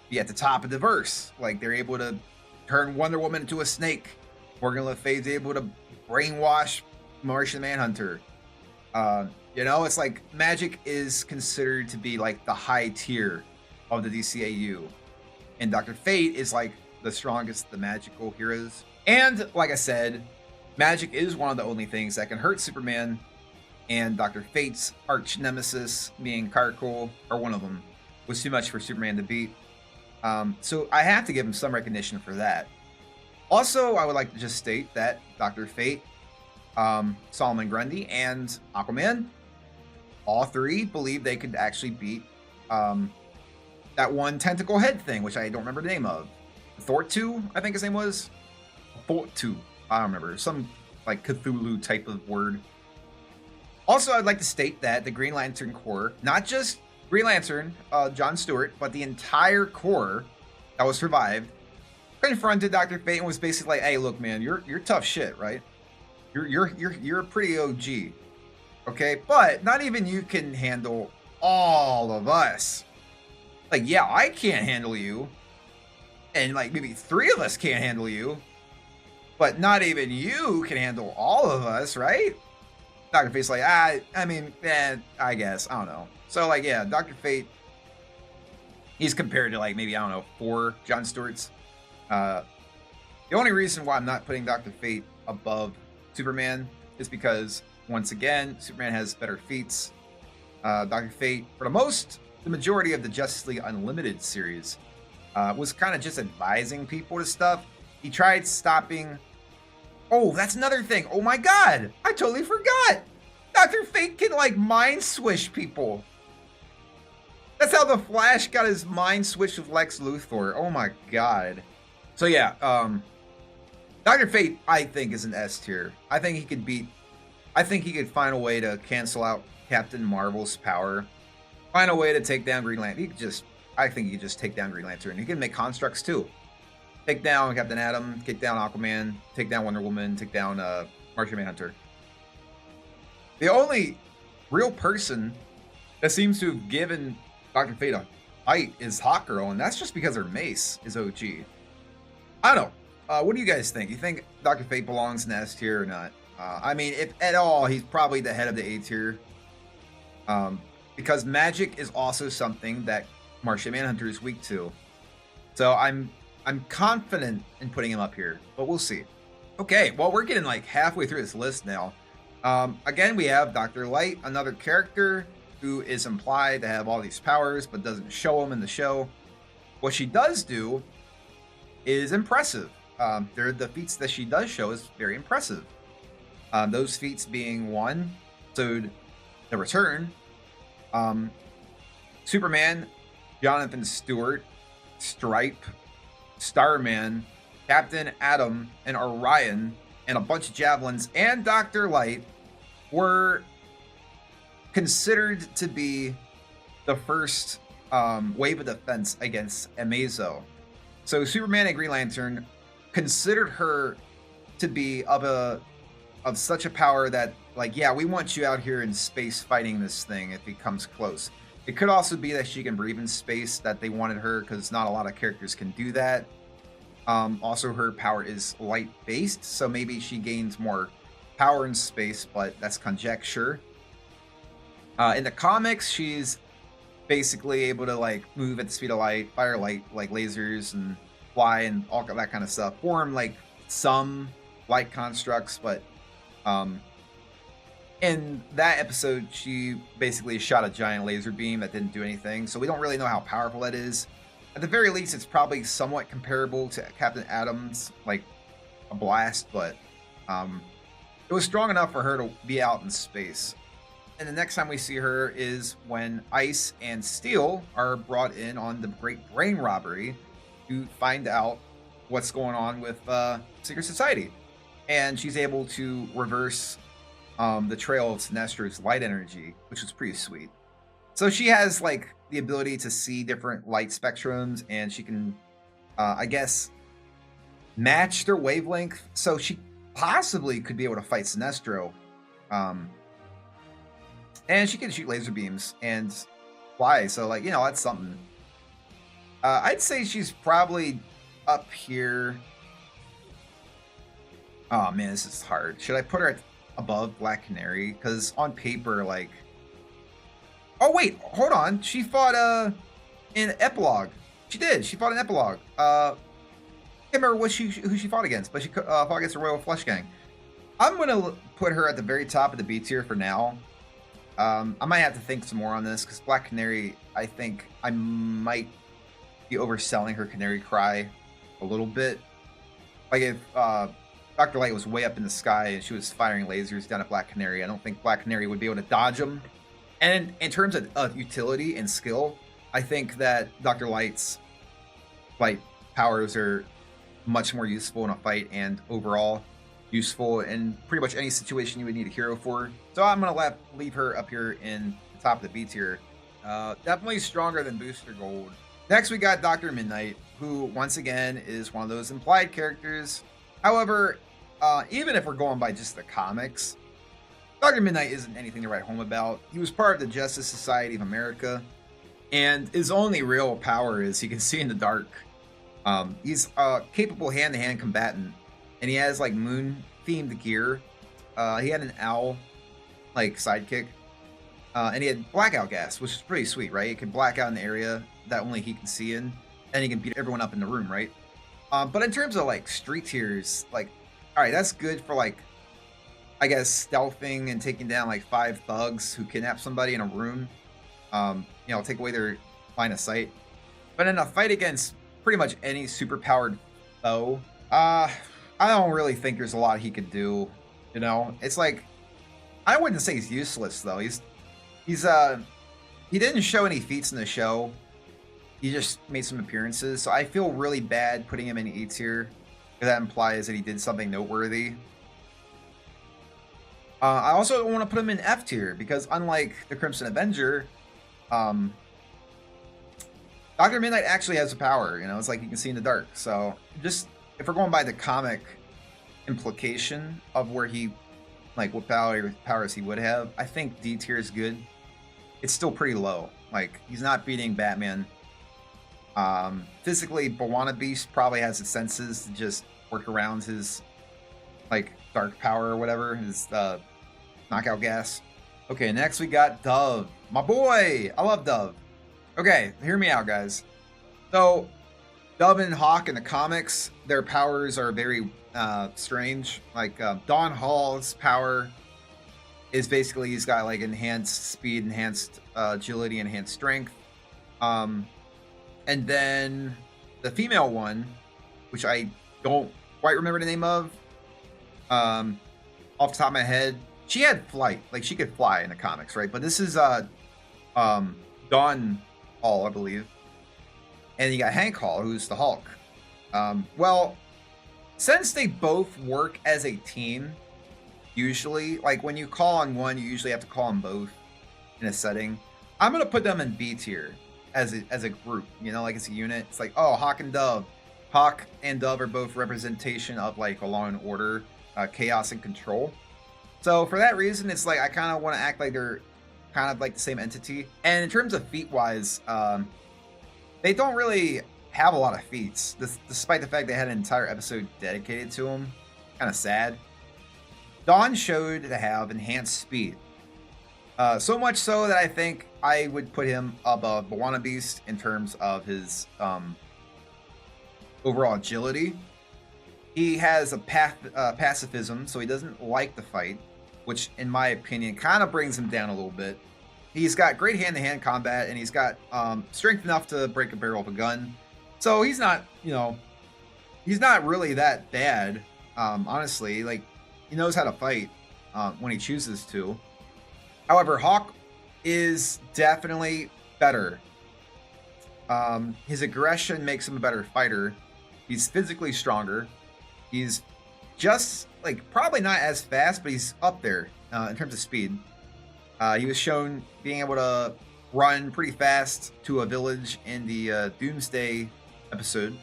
be at the top of the verse. Like they're able to turn Wonder Woman into a snake. Morgan Le Fay is able to brainwash Martian Manhunter. You know, it's like magic is considered to be like the high tier of the DCAU. And Dr. Fate is like the strongest of the magical heroes. And like I said, magic is one of the only things that can hurt Superman. And Dr. Fate's arch nemesis, being Karkol, or one of them, was too much for Superman to beat. So I have to give him some recognition for that. Also, I would like to just state that Dr. Fate, Solomon Grundy, and Aquaman, all three believe they could actually beat that one tentacle head thing, which I don't remember the name of. Thortu, I think his name was. Thortu, I don't remember. Some like Cthulhu type of word. Also, I'd like to state that the Green Lantern Corps, not just Green Lantern, John Stewart, but the entire Corps that was survived, confronted Dr. Fate and was basically like, "Hey, look, man, you're tough shit, right? You're a pretty OG, okay? But not even you can handle all of us. Like, yeah, I can't handle you, and like maybe three of us can't handle you, but not even you can handle all of us, right?" Dr. Fate's like, I mean, I guess, I don't know. So like, yeah, Dr. Fate, he's compared to like maybe, I don't know, 4 John Stewarts. The only reason why I'm not putting Dr. Fate above Superman is because, once again, Superman has better feats. Dr. Fate, for the majority of the Justice League Unlimited series, was kind of just advising people to stuff. He tried stopping... Oh, that's another thing. Oh my God, I totally forgot. Dr. Fate can like mind swish people. That's how the Flash got his mind switched with Lex Luthor. Oh my God. So yeah, Dr. Fate, I think, is an S tier. I think he could find a way to cancel out Captain Marvel's power. Find a way to take down Green Lantern. He could just I think he can just take down Green Lantern. He can make constructs too. Take down Captain Atom, take down Aquaman, take down Wonder Woman, take down Martian Manhunter. The only real person that seems to have given Dr. Fate a fight is Hawkgirl, and that's just because her mace is OG. I don't know. What do you guys think? You think Dr. Fate belongs in the S tier or not? I mean, if at all, he's probably the head of the A tier. Because magic is also something that Martian Manhunter is weak to. So I'm confident in putting him up here, but we'll see. Okay, well, we're getting like halfway through this list now. Again, we have Dr. Light, another character who is implied to have all these powers, but doesn't show them in the show. What she does do is impressive. The feats that she does show is very impressive. Those feats being one, so The Return, Superman, Jonathan Stewart, Stripe, Starman, Captain Atom, and Orion, and a bunch of javelins, and Dr. Light were considered to be the first wave of defense against Amazo. So Superman and Green Lantern considered her to be of such a power that, like, yeah, we want you out here in space fighting this thing if he comes close. It could also be that she can breathe in space, that they wanted her because not a lot of characters can do that. Also, her power is light-based, so maybe she gains more power in space, but that's conjecture. In the comics, she's basically able to like move at the speed of light, fire light like lasers, and fly and all that kind of stuff. Form like some light constructs, but in that episode, she basically shot a giant laser beam that didn't do anything, so we don't really know how powerful that is. At the very least, it's probably somewhat comparable to Captain Atom's, like a blast, but it was strong enough for her to be out in space. And the next time we see her is when Ice and Steel are brought in on the Great Brain Robbery to find out what's going on with Secret Society. And she's able to reverse the trail of Sinestro's light energy, which is pretty sweet. So she has like the ability to see different light spectrums, and she can, I guess, match their wavelength. So she possibly could be able to fight Sinestro. And she can shoot laser beams and fly. So, like, you know, that's something. I'd say she's probably up here. Oh, man, this is hard. Should I put her above Black Canary? Because on paper, like... Oh, wait, hold on. She fought in Epilogue. She did. She fought in Epilogue. I can't remember who she fought against, but she fought against the Royal Flush Gang. I'm going to put her at the very top of the B tier for now. I might have to think some more on this, because Black Canary, I think I might be overselling her Canary Cry a little bit. Like, if Dr. Light was way up in the sky and she was firing lasers down at Black Canary, I don't think Black Canary would be able to dodge them. And in terms of utility and skill, I think that Dr. Light's light powers are much more useful in a fight and overall useful in pretty much any situation you would need a hero for. So I'm going to leave her up here in the top of the B tier. Definitely stronger than Booster Gold. Next, we got Dr. Midnight, who once again is one of those implied characters. However, even if we're going by just the comics, Dr. Midnight isn't anything to write home about. He was part of the Justice Society of America, and his only real power is he can see in the dark. He's a capable hand-to-hand combatant, and he has like moon-themed gear. He had an owl like sidekick, and he had blackout gas, which is pretty sweet, right? He can black out an area that only he can see in, and he can beat everyone up in the room, right? But in terms of like street tiers, like, all right, that's good for like, I guess, stealthing and taking down like 5 thugs who kidnap somebody in a room. You know, take away their line of sight. But in a fight against pretty much any superpowered foe, I don't really think there's a lot he could do. You know, it's like, I wouldn't say he's useless though. He didn't show any feats in the show. He just made some appearances. So I feel really bad putting him in E tier, because that implies that he did something noteworthy. I also want to put him in F tier, because unlike the Crimson Avenger, Dr. Midnight actually has a power, you know, it's like he can see in the dark. So just if we're going by the comic implication of where he, like what powers he would have, I think D tier is good. It's still pretty low. Like he's not beating Batman. Physically, B'wana Beast probably has the senses to just work around his like dark power or whatever, his knockout gas. Okay, next we got Dove, my boy. I love Dove. Okay, hear me out, guys. So, Dove and Hawk in the comics, their powers are very strange. Like Dawn Hall's power is basically he's got like enhanced speed, enhanced agility, enhanced strength. And then the female one, which I don't quite remember the name of, off the top of my head, she had flight, like she could fly in the comics, right? But this is Dawn Hall, I believe, and you got Hank Hall, who's the Hulk. Well, since they both work as a team, usually, like when you call on one, you usually have to call on both in a setting. I'm gonna put them in B tier as a group, you know, like it's a unit. It's like, oh, Hawk and Dove. Hawk and Dove are both representation of like a Law and Order, chaos and control. So for that reason, it's like I kind of want to act like they're kind of like the same entity. And in terms of feat wise, they don't really have a lot of feats, despite the fact they had an entire episode dedicated to them. Kind of sad. Dawn showed to have enhanced speed. So much so that I think I would put him above B'wana Beast in terms of his overall agility. He has a pacifism, so he doesn't like the fight, which in my opinion kind of brings him down a little bit. He's got great hand-to-hand combat, and he's got strength enough to break a barrel of a gun. So he's not, you know, he's not really that bad, honestly. Like, he knows how to fight when he chooses to. However, Hawk is definitely better. His aggression makes him a better fighter. He's physically stronger. He's just, like, probably not as fast, but he's up there in terms of speed. He was shown being able to run pretty fast to a village in the Doomsday episode.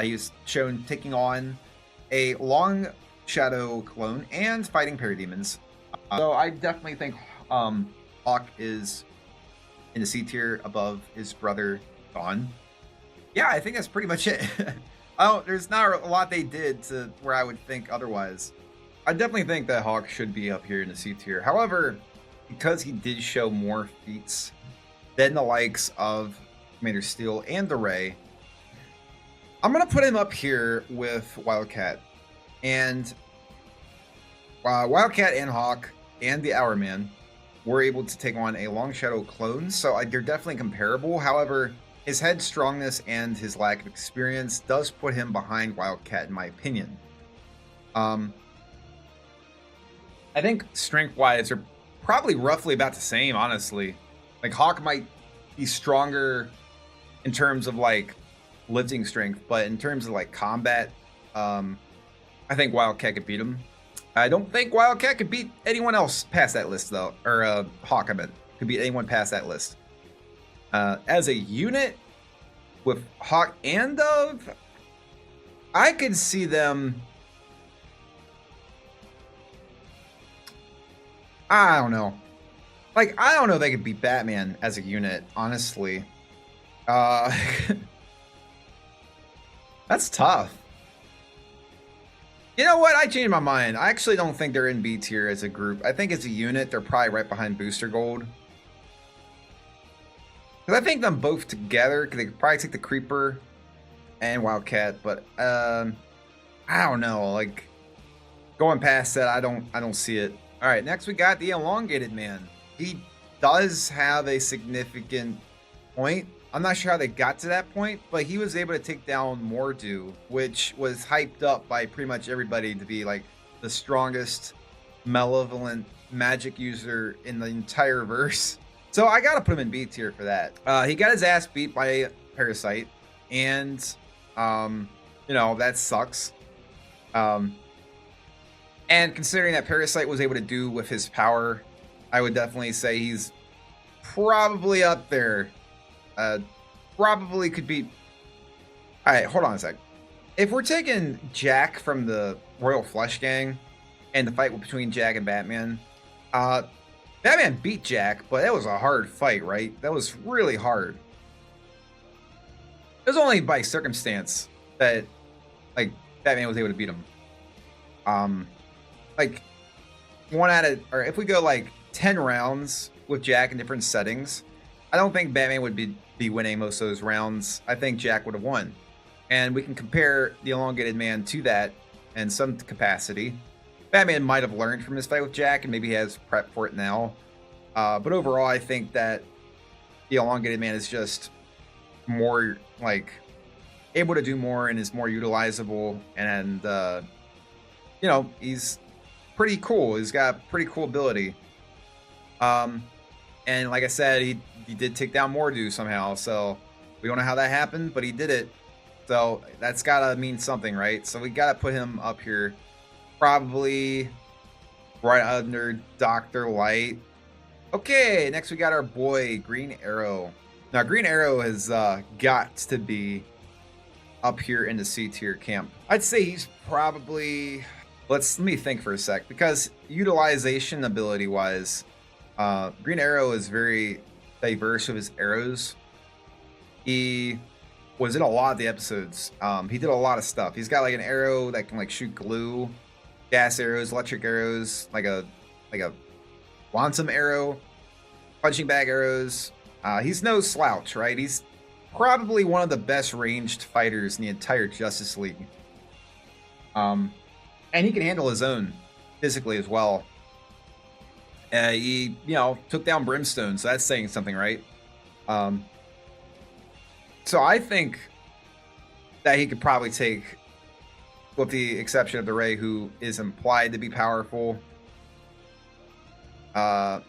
He was shown taking on a Long Shadow clone and fighting parademons. So I definitely think Hawk is in the C tier above his brother Dawn. Yeah, I think that's pretty much it. There's not a lot they did to where I would think otherwise. I definitely think that Hawk should be up here in the C tier. However, because he did show more feats than the likes of Commander Steel and the Ray, I'm gonna put him up here with Wildcat. And Wildcat and Hawk and the Hourman were able to take on a Long Shadow clone, so they're definitely comparable. However, his head strongness and his lack of experience does put him behind Wildcat, in my opinion. I think strength-wise, they're probably roughly about the same, honestly. Like, Hawk might be stronger in terms of, like, lifting strength, but in terms of, like, combat, I think Wildcat could beat him. I don't think Wildcat could beat anyone else past that list, though. Or, Hawk, I meant. Could beat anyone past that list. As a unit, with Hawk and Dove, I could see them... I don't know. Like, I don't know if they could beat Batman as a unit, honestly. That's tough. You know what? I changed my mind. I actually don't think they're in B tier as a group. I think as a unit, they're probably right behind Booster Gold. Because I think them both together, because they could probably take the Creeper and Wildcat, but I don't know. Like, going past that, I don't see it. All right, next we got the Elongated Man. He does have a significant point. I'm not sure how they got to that point, but he was able to take down Mordu, which was hyped up by pretty much everybody to be like the strongest malevolent magic user in the entire verse. So I gotta put him in B tier for that. He got his ass beat by Parasite, and you know, that sucks. And considering that Parasite was able to do with his power, I would definitely say he's probably up there. probably could beat. All right, hold on a sec. If we're taking Jack from the Royal Flush Gang and the fight between Jack and Batman, Batman beat Jack, but that was a hard fight, right? That was really hard. It was only by circumstance that, like, Batman was able to beat him. Like, or if we go like 10 rounds with Jack in different settings, I don't think Batman would be winning most of those rounds. I think Jack would have won. And we can compare the Elongated Man to that in some capacity. Batman might have learned from his fight with Jack and maybe he has prep for it now. But overall, I think that the Elongated Man is just more like able to do more and is more utilizable. And, you know, he's pretty cool. He's got pretty cool ability. And like I said, he did take down Mordu somehow. So we don't know how that happened, but he did it. So that's gotta mean something, right? So we gotta put him up here, probably right under Dr. Light. Okay, next we got our boy Green Arrow. Now Green Arrow has got to be up here in the C tier camp. I'd say he's probably, let me think for a sec, because utilization ability wise, Green Arrow is very diverse with his arrows. He was in a lot of the episodes. He did a lot of stuff. He's got like an arrow that can like shoot glue, gas arrows, electric arrows, like a quantum arrow, punching bag arrows. He's no slouch, right? He's probably one of the best ranged fighters in the entire Justice League. And he can handle his own physically as well. He, you know, took down Brimstone, so that's saying something, right? So I think that he could probably take, with the exception of the Ray, who is implied to be powerful.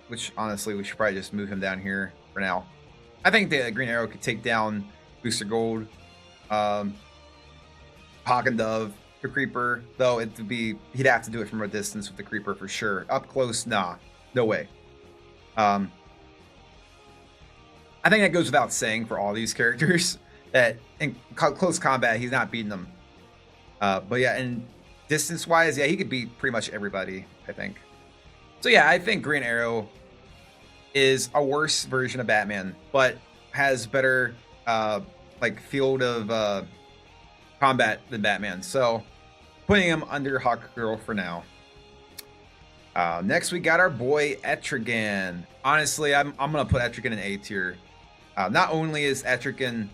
Which honestly, we should probably just move him down here for now. I think the Green Arrow could take down Booster Gold, Hawk and Dove, the Creeper, though he'd have to do it from a distance with the Creeper for sure. Up close, nah, no way. I think that goes without saying for all these characters that in close combat he's not beating them. But yeah, and distance-wise, yeah, he could beat pretty much everybody, I think. So yeah, I think Green Arrow is a worse version of Batman, but has better like field of combat than Batman. So putting him under Hawkgirl for now. Next we got our boy Etrigan. Honestly, I'm gonna put Etrigan in A tier. Not only is Etrigan,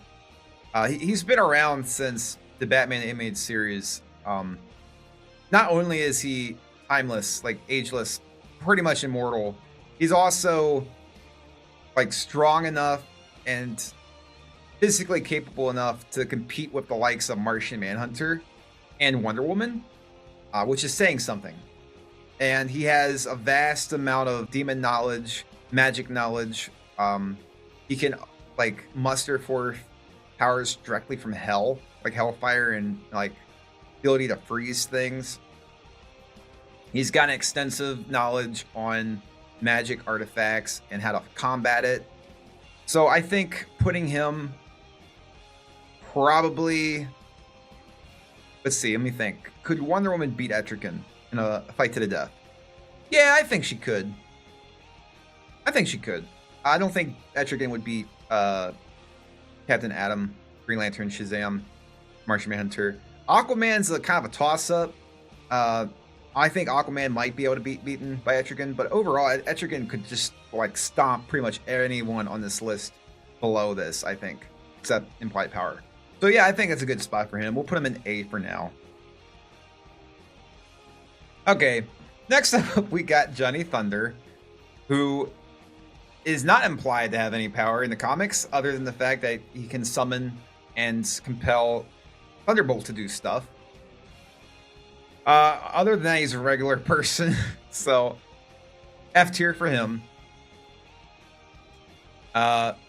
he's been around since the Batman animated series. Not only is he timeless, like ageless, pretty much immortal, he's also like strong enough and physically capable enough to compete with the likes of Martian Manhunter and Wonder Woman, which is saying something. And he has a vast amount of demon knowledge, magic knowledge. He can like muster forth powers directly from hell, like hellfire and like ability to freeze things. He's got an extensive knowledge on magic artifacts and how to combat it. So I think putting him probably, let's see, let me think. Could Wonder Woman beat Etrigan in a fight to the death? Yeah, I think she could. I don't think Etrigan would beat Captain Atom, Green Lantern, Shazam, Martian Manhunter. Aquaman's a kind of a toss-up. I think Aquaman might be able to be beaten by Etrigan, but overall, Etrigan could just like stomp pretty much anyone on this list below this, I think, except implied power. So yeah, I think that's a good spot for him. We'll put him in A for now. Okay, next up we got Johnny Thunder, who is not implied to have any power in the comics other than the fact that he can summon and compel Thunderbolt to do stuff. Other than that, he's a regular person, so F tier for him.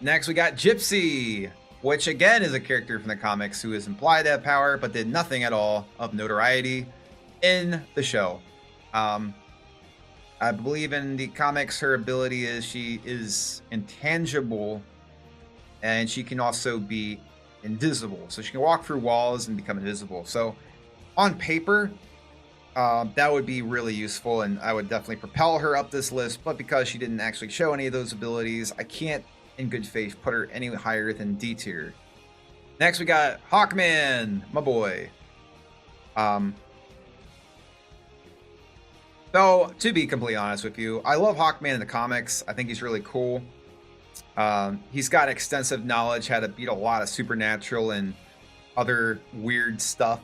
Next we got Gypsy, which again is a character from the comics who is implied to have power but did nothing at all of notoriety in the show. I believe in the comics her ability is she is intangible and she can also be invisible. So she can walk through walls and become invisible. So on paper, that would be really useful, and I would definitely propel her up this list. But because she didn't actually show any of those abilities, I can't, in good faith, put her any higher than D tier. Next, we got Hawkman, my boy. So, to be completely honest with you, I love Hawkman in the comics. I think he's really cool. He's got extensive knowledge how to beat a lot of supernatural and other weird stuff.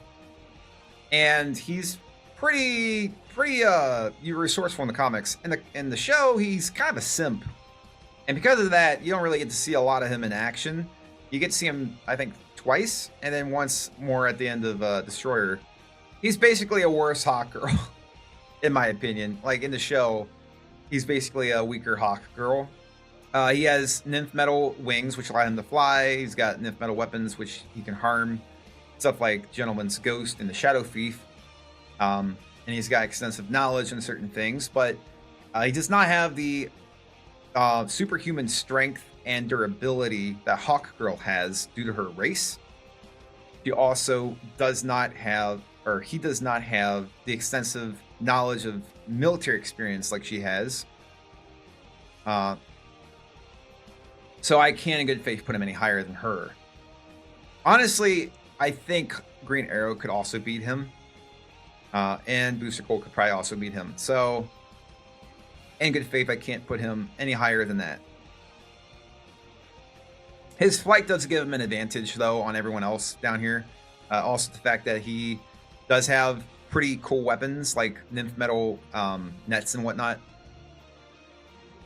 And he's pretty resourceful in the comics. In the show, he's kind of a simp. And because of that, you don't really get to see a lot of him in action. You get to see him, I think, twice, and then once more at the end of Destroyer. He's basically a worse Hawk Girl, in my opinion. Like, in the show, he's basically a weaker Hawk Girl. He has nymph metal wings, which allow him to fly. He's got nymph metal weapons, which he can harm. Stuff like Gentleman's Ghost and the Shadow Thief. And he's got extensive knowledge on certain things, but he does not have the superhuman strength and durability that Hawk Girl has due to her race. He also does not have, or he does not have, the extensive knowledge of military experience like she has. So I can't in good faith put him any higher than her. Honestly, I think Green Arrow could also beat him. And Booster Gold could probably also beat him. So, in good faith, I can't put him any higher than that. His flight does give him an advantage, though, on everyone else down here. Also, the fact that he does have pretty cool weapons, like nymph metal nets and whatnot.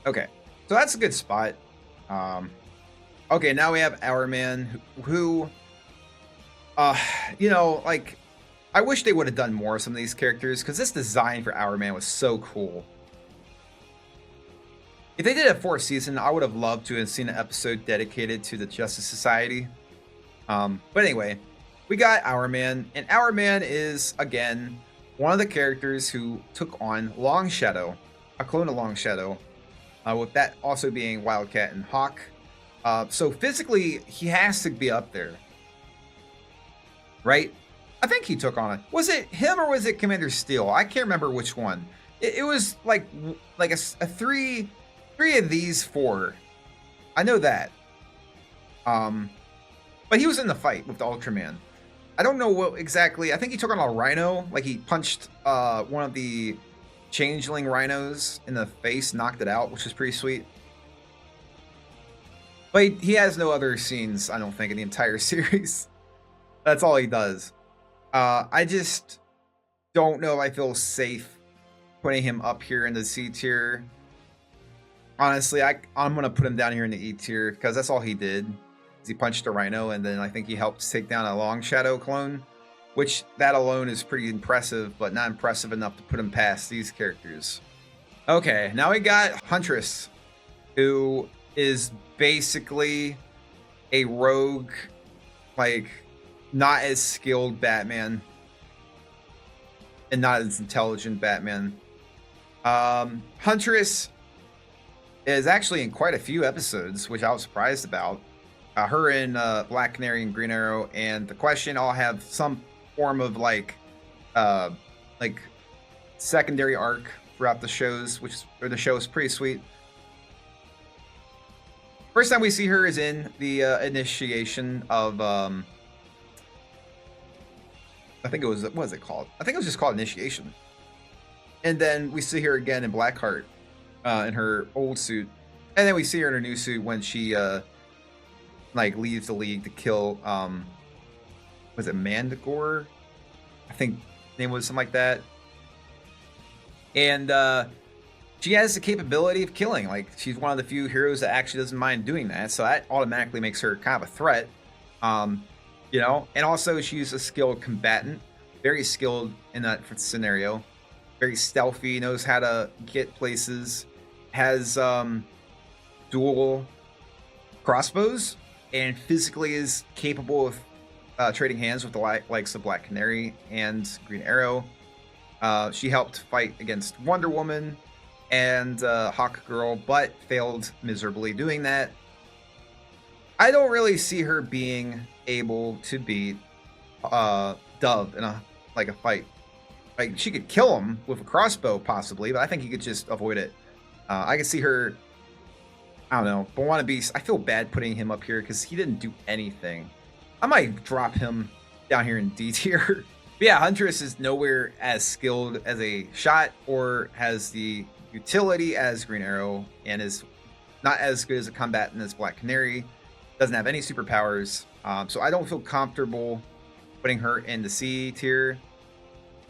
Okay, so that's a good spot. Okay, now we have Hourman, who you know, like, I wish they would have done more of some of these characters, because this design for Hourman was so cool. If they did a 4th season, I would have loved to have seen an episode dedicated to the Justice Society. But anyway, we got Hourman, and Hourman is, again, one of the characters who took on Long Shadow, a clone of Long Shadow, with that also being Wildcat and Hawk. So physically, he has to be up there, right? I think he took on it. Was it him or was it Commander Steel? I can't remember which one. It was like a three of these 4. I know that. But he was in the fight with the Ultraman. I don't know what exactly. I think he took on a rhino. Like, he punched one of the changeling rhinos in the face, knocked it out, which was pretty sweet. But he has no other scenes, I don't think, in the entire series. That's all he does. I just don't know if I feel safe putting him up here in the C tier. Honestly, I'm going to put him down here in the E tier, because that's all he did. He punched a rhino, and then I think he helped take down a Long Shadow clone, which that alone is pretty impressive, but not impressive enough to put him past these characters. Okay, now we got Huntress, who is basically a rogue, like, not as skilled Batman and not as intelligent Batman. Huntress is actually in quite a few episodes, which I was surprised about. Her and Black Canary and Green Arrow and The Question all have some form of like secondary arc throughout the shows, the show is pretty sweet. First time we see her is in the initiation of I think it was, what was it called? I think it was just called Initiation. And then we see her again in Blackheart in her old suit. And then we see her in her new suit when she like leaves the League to kill was it Mandagore? I think the name was something like that. And she has the capability of killing. Like, she's one of the few heroes that actually doesn't mind doing that. So that automatically makes her kind of a threat. You know, and also she's a skilled combatant, very skilled in that scenario, very stealthy, knows how to get places, has dual crossbows, and physically is capable of trading hands with the likes of Black Canary and Green Arrow. She helped fight against Wonder Woman and Hawk Girl, but failed miserably doing that. I don't really see her being able to beat Dove in a fight. Like, she could kill him with a crossbow possibly, but I think he could just avoid it. I could see her. I don't know. Bwana Beast. I feel bad putting him up here because he didn't do anything. I might drop him down here in D tier. But yeah, Huntress is nowhere as skilled as a shot or has the utility as Green Arrow, and is not as good as a combatant as Black Canary. Doesn't have any superpowers. So I don't feel comfortable putting her in the C tier.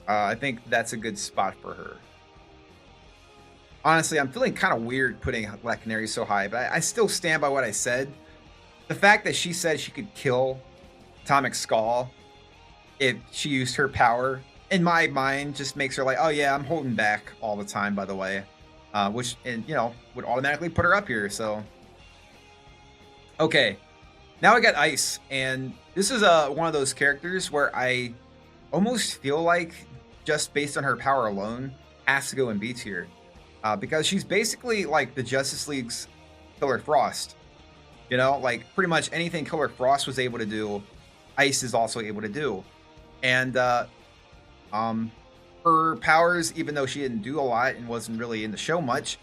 I think that's a good spot for her. Honestly, I'm feeling kind of weird putting Black Canary so high, but I still stand by what I said. The fact that she said she could kill Atomic Skull if she used her power, in my mind, just makes her like, oh yeah, I'm holding back all the time, by the way. Which, and you know, would automatically put her up here, so. Okay, now I got Ice, and this is one of those characters where I almost feel like, just based on her power alone, has to go in B tier. Because she's basically like the Justice League's Killer Frost. You know, like pretty much anything Killer Frost was able to do, Ice is also able to do. And her powers, even though she didn't do a lot and wasn't really in the show much,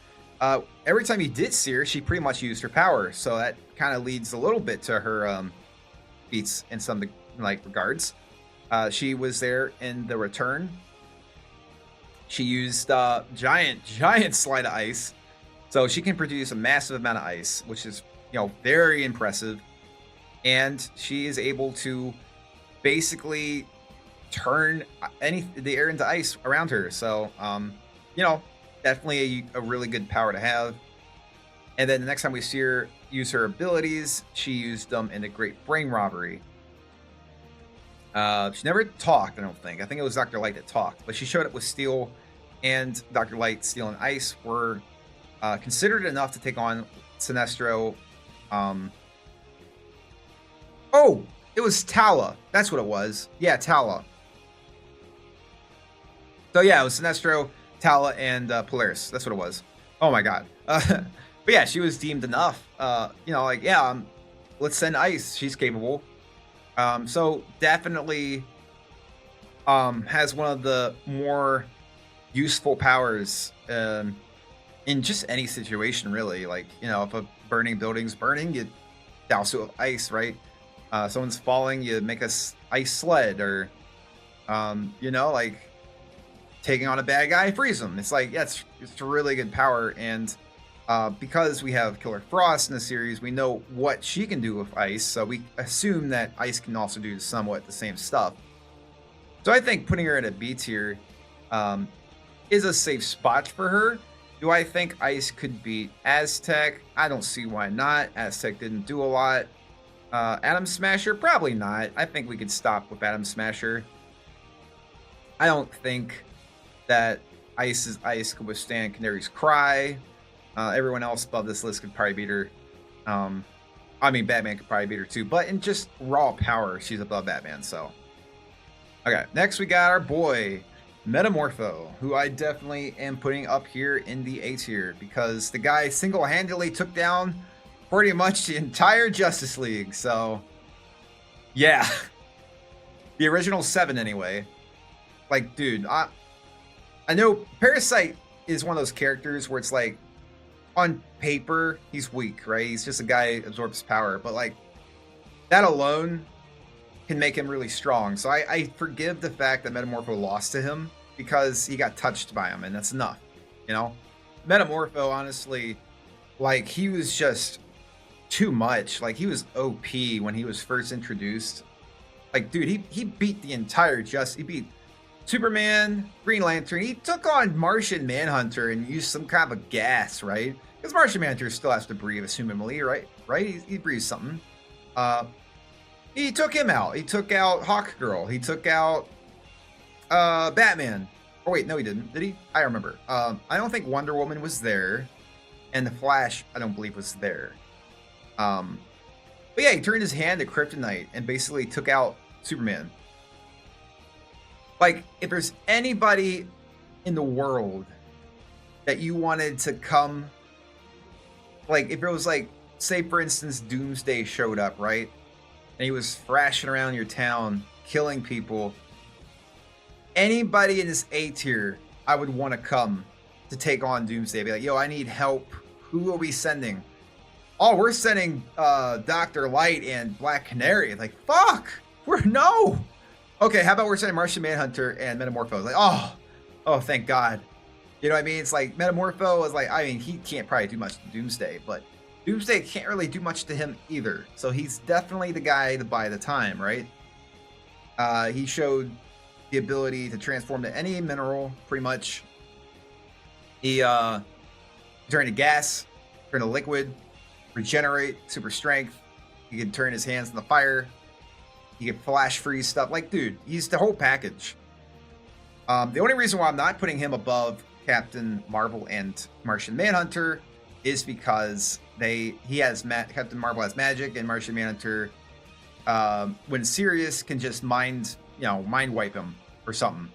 every time you did see her, she pretty much used her power. So that kind of leads a little bit to her feats in some like regards. She was there in The Return. She used giant slide of ice, so she can produce a massive amount of ice, which is, you know, very impressive. And she is able to basically turn the air into ice around her. So, you know, definitely a really good power to have. And then the next time we see her use her abilities, she used them in the Great Brain Robbery. She never talked, I don't think. I think it was Dr. Light that talked, but she showed up with Steel, and Dr. Light, Steel, and Ice were considered enough to take on Sinestro. Oh, it was Tala. That's what it was. Yeah, Tala. So yeah, it was Sinestro, Tala, and Polaris. That's what it was. Oh my god. But yeah, she was deemed enough. You know, like, yeah, let's send Ice. She's capable. So definitely has one of the more useful powers in just any situation, really. Like, you know, if a burning building's burning, you douse it with ice, right? Someone's falling, you make a ice sled, or you know, like taking on a bad guy, freeze them. It's like, yeah, it's a really good power. And because we have Killer Frost in the series, we know what she can do with ice, so we assume that ice can also do somewhat the same stuff. So I think putting her in a B tier is a safe spot for her. Do I think Ice could beat Aztec? I don't see why not. Aztec didn't do a lot. Atom Smasher? Probably not. I think we could stop with Atom Smasher. I don't think that Ice could withstand Canary's Cry. Everyone else above this list could probably beat her. I mean, Batman could probably beat her too, but in just raw power, she's above Batman, so. Okay, next we got our boy, Metamorpho, who I definitely am putting up here in the A tier, because the guy single-handedly took down pretty much the entire Justice League, so. Yeah. The original 7, anyway. Like, dude, I know Parasite is one of those characters where it's like, on paper, he's weak, right? He's just a guy who absorbs power, but like, that alone can make him really strong. So I forgive the fact that Metamorpho lost to him because he got touched by him, and that's enough, you know? Metamorpho, honestly, like, he was just too much. Like, he was OP when he was first introduced. Like, dude, he beat the entire he beat Superman, Green Lantern. He took on Martian Manhunter and used some kind of a gas, right? Because Martian Manhunter still has to breathe, assumingly, right? He breathes something. He took him out. He took out Hawkgirl. He took out Batman. Oh wait, no, he didn't. Did he? I remember. I don't think Wonder Woman was there, and the Flash, I don't believe, was there. But yeah, he turned his hand to Kryptonite and basically took out Superman. Like, if there's anybody in the world that you wanted to come, like, if it was like say for instance Doomsday showed up, right? And he was thrashing around your town, killing people. Anybody in this A tier, I would want to come to take on Doomsday. Be like, yo, I need help. Who are we sending? Oh, we're sending Dr. Light and Black Canary. Like, fuck! No! Okay, how about we're sending Martian Manhunter and Metamorpho? Like, oh, thank God. You know what I mean? It's like Metamorpho is like, I mean, he can't probably do much to Doomsday, but Doomsday can't really do much to him either. So he's definitely the guy to buy the time, right? He showed the ability to transform to any mineral, pretty much. He turned to gas, turned to liquid, regenerate, super strength. He can turn his hands in the fire. He can flash freeze stuff. Like, dude, he's the whole package. The only reason why I'm not putting him above Captain Marvel and Martian Manhunter is because Captain Marvel has magic, and Martian Manhunter, when serious, can just mind wipe him or something.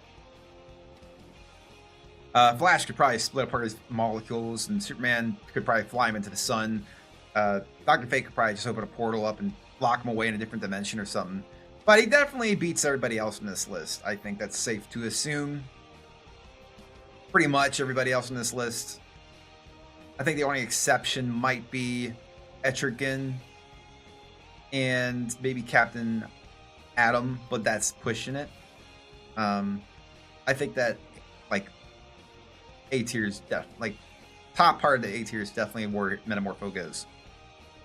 Flash could probably split apart his molecules, and Superman could probably fly him into the sun. Dr. Fate could probably just open a portal up and lock him away in a different dimension or something. But he definitely beats everybody else in this list. I think that's safe to assume. Pretty much everybody else in this list. I think the only exception might be Etrigan and maybe Captain Atom, but that's pushing it. I think that like A tier's top part of the A tier is definitely where Metamorpho goes.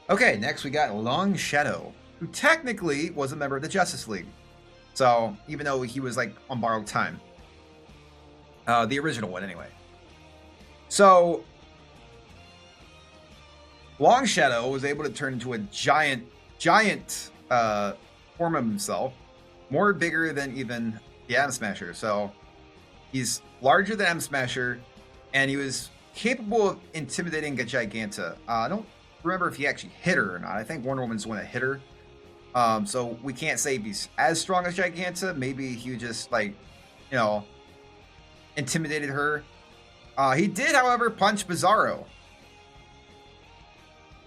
Okay, next we got Long Shadow, who technically was a member of the Justice League. So even though he was like on borrowed time, the original one anyway. So Long Shadow was able to turn into a giant form of himself, more bigger than even the Atom Smasher. So he's larger than Atom Smasher, and he was capable of intimidating a Giganta. I don't remember if he actually hit her or not. I think Wonder Woman's the one that hit her. So we can't say if he's as strong as Giganta. Maybe he just intimidated her. He did, however, punch Bizarro.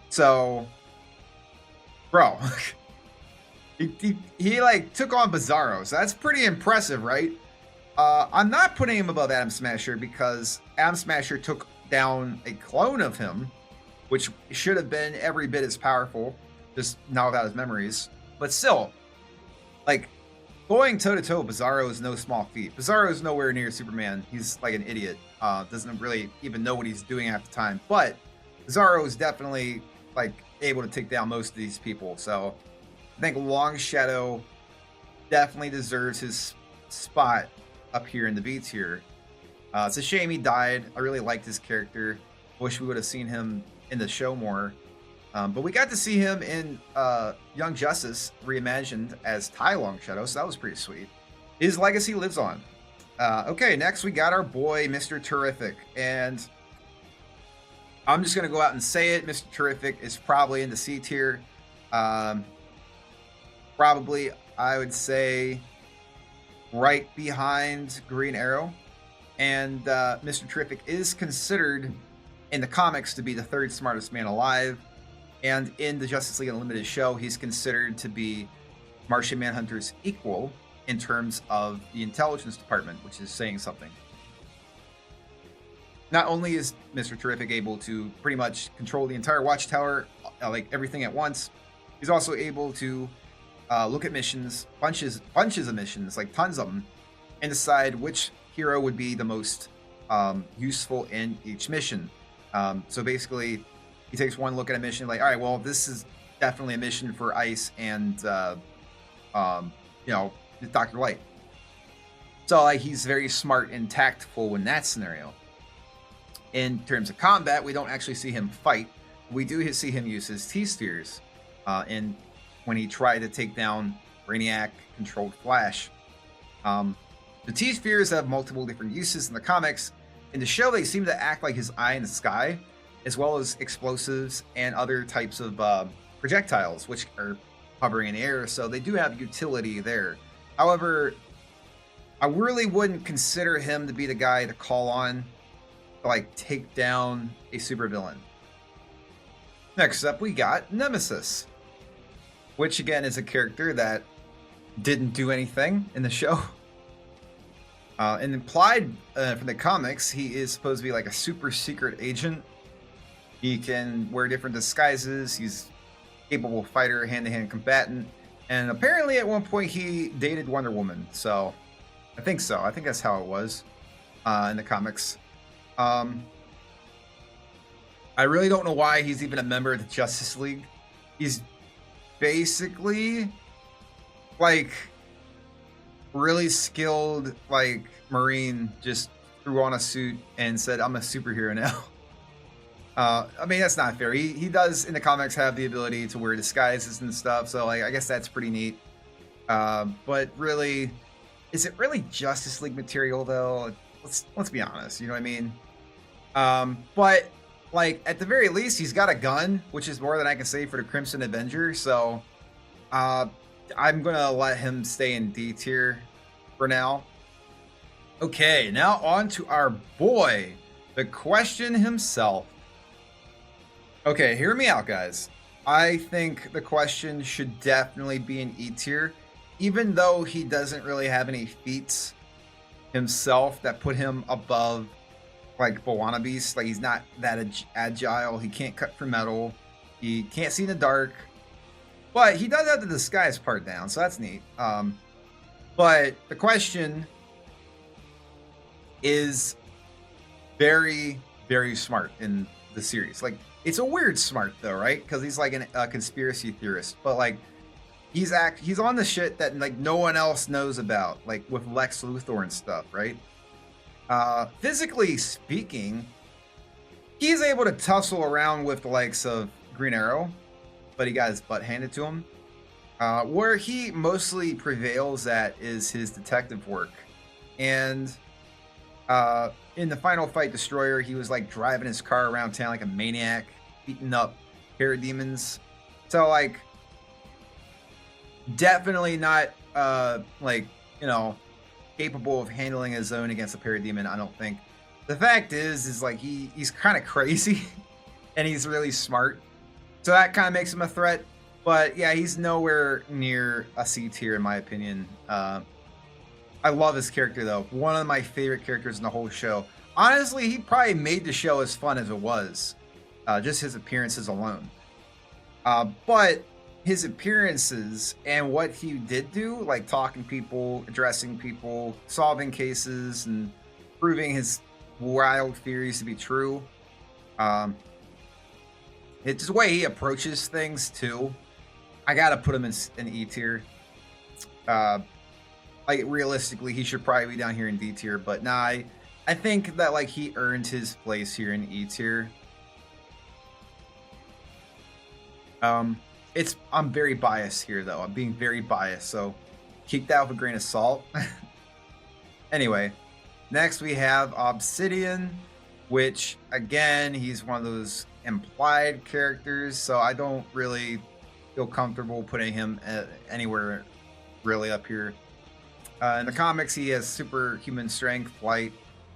So, bro, he like took on Bizarro. So that's pretty impressive, right? I'm not putting him above Atom Smasher because Atom Smasher took down a clone of him, which should have been every bit as powerful, just not without his memories. But still, like, going toe-to-toe with Bizarro is no small feat. Bizarro is nowhere near Superman. He's like an idiot. Doesn't really even know what he's doing at the time. But Bizarro is definitely like able to take down most of these people. So I think Long Shadow definitely deserves his spot up here in the B tier. It's a shame he died. I really liked his character. Wish we would have seen him in the show more. But we got to see him in Young Justice reimagined as Ty Long Shadow, so that was pretty sweet. His legacy lives on. Okay, next we got our boy, Mr. Terrific. And I'm just going to go out and say it. Mr. Terrific is probably in the C tier. Probably, I would say, right behind Green Arrow. And Mr. Terrific is considered in the comics to be the third smartest man alive. And in the Justice League Unlimited show, he's considered to be Martian Manhunter's equal in terms of the intelligence department, which is saying something. Not only is Mr. Terrific able to pretty much control the entire Watchtower, like everything at once, he's also able to look at missions, bunches of missions, like tons of them, and decide which hero would be the most useful in each mission. So basically, he takes one look at a mission, like, all right, well, this is definitely a mission for Ice and, Dr. Light. So, like, he's very smart and tactful in that scenario. In terms of combat, we don't actually see him fight. We do see him use his T-Spheres when he tried to take down Brainiac-controlled Flash. The T-Spheres have multiple different uses in the comics. In the show, they seem to act like his eye in the sky, as well as explosives and other types of projectiles, which are hovering in the air, so they do have utility there. However, I really wouldn't consider him to be the guy to call on to, like, take down a supervillain. Next up, we got Nemesis, which again is a character that didn't do anything in the show. And implied from the comics, he is supposed to be like a super secret agent. He can wear different disguises. He's capable fighter, hand-to-hand combatant, and apparently at one point he dated Wonder Woman. So I think so. I think that's how it was in the comics. I really don't know why he's even a member of the Justice League. He's basically like really skilled, like Marine, just threw on a suit and said, "I'm a superhero now." I mean, that's not fair. He does in the comics have the ability to wear disguises and stuff, so like I guess that's pretty neat. But really, is it really Justice League material though? Let's be honest. You know what I mean? But like at the very least, he's got a gun, which is more than I can say for the Crimson Avenger. So I'm gonna let him stay in D tier for now. Okay, now on to our boy, the Question himself. Okay, hear me out, guys. I think the Question should definitely be an E tier, even though he doesn't really have any feats himself that put him above like B'wana Beast. Like he's not that agile. He can't cut through metal. He can't see in the dark. But he does have the disguise part down, so that's neat. But the Question is very, very smart in the series. Like, it's a weird smart though, right? Because he's like a conspiracy theorist, but like he's on the shit that like no one else knows about, like with Lex Luthor and stuff, right? Physically speaking, he's able to tussle around with the likes of Green Arrow, but he got his butt handed to him. Where he mostly prevails at is his detective work. And in the final fight, Destroyer, he was like driving his car around town like a maniac, beating up parademons. So like, definitely not like, you know, capable of handling his own against a parademon, I don't think. The fact is like he's kind of crazy and he's really smart. So that kind of makes him a threat. But yeah, he's nowhere near a C tier in my opinion. I love his character though. One of my favorite characters in the whole show. Honestly, he probably made the show as fun as it was. Just his appearances alone. But his appearances and what he did do, like talking to people, addressing people, solving cases, and proving his wild theories to be true. It's the way he approaches things too. I gotta put him in E tier. Like realistically, he should probably be down here in D tier, but nah, I think that like he earned his place here in E tier. I'm very biased here though. I'm being very biased, so keep that with a grain of salt. Anyway, next we have Obsidian, which again, he's one of those implied characters, so I don't really feel comfortable putting him anywhere really up here. In the comics, he has superhuman strength, flight,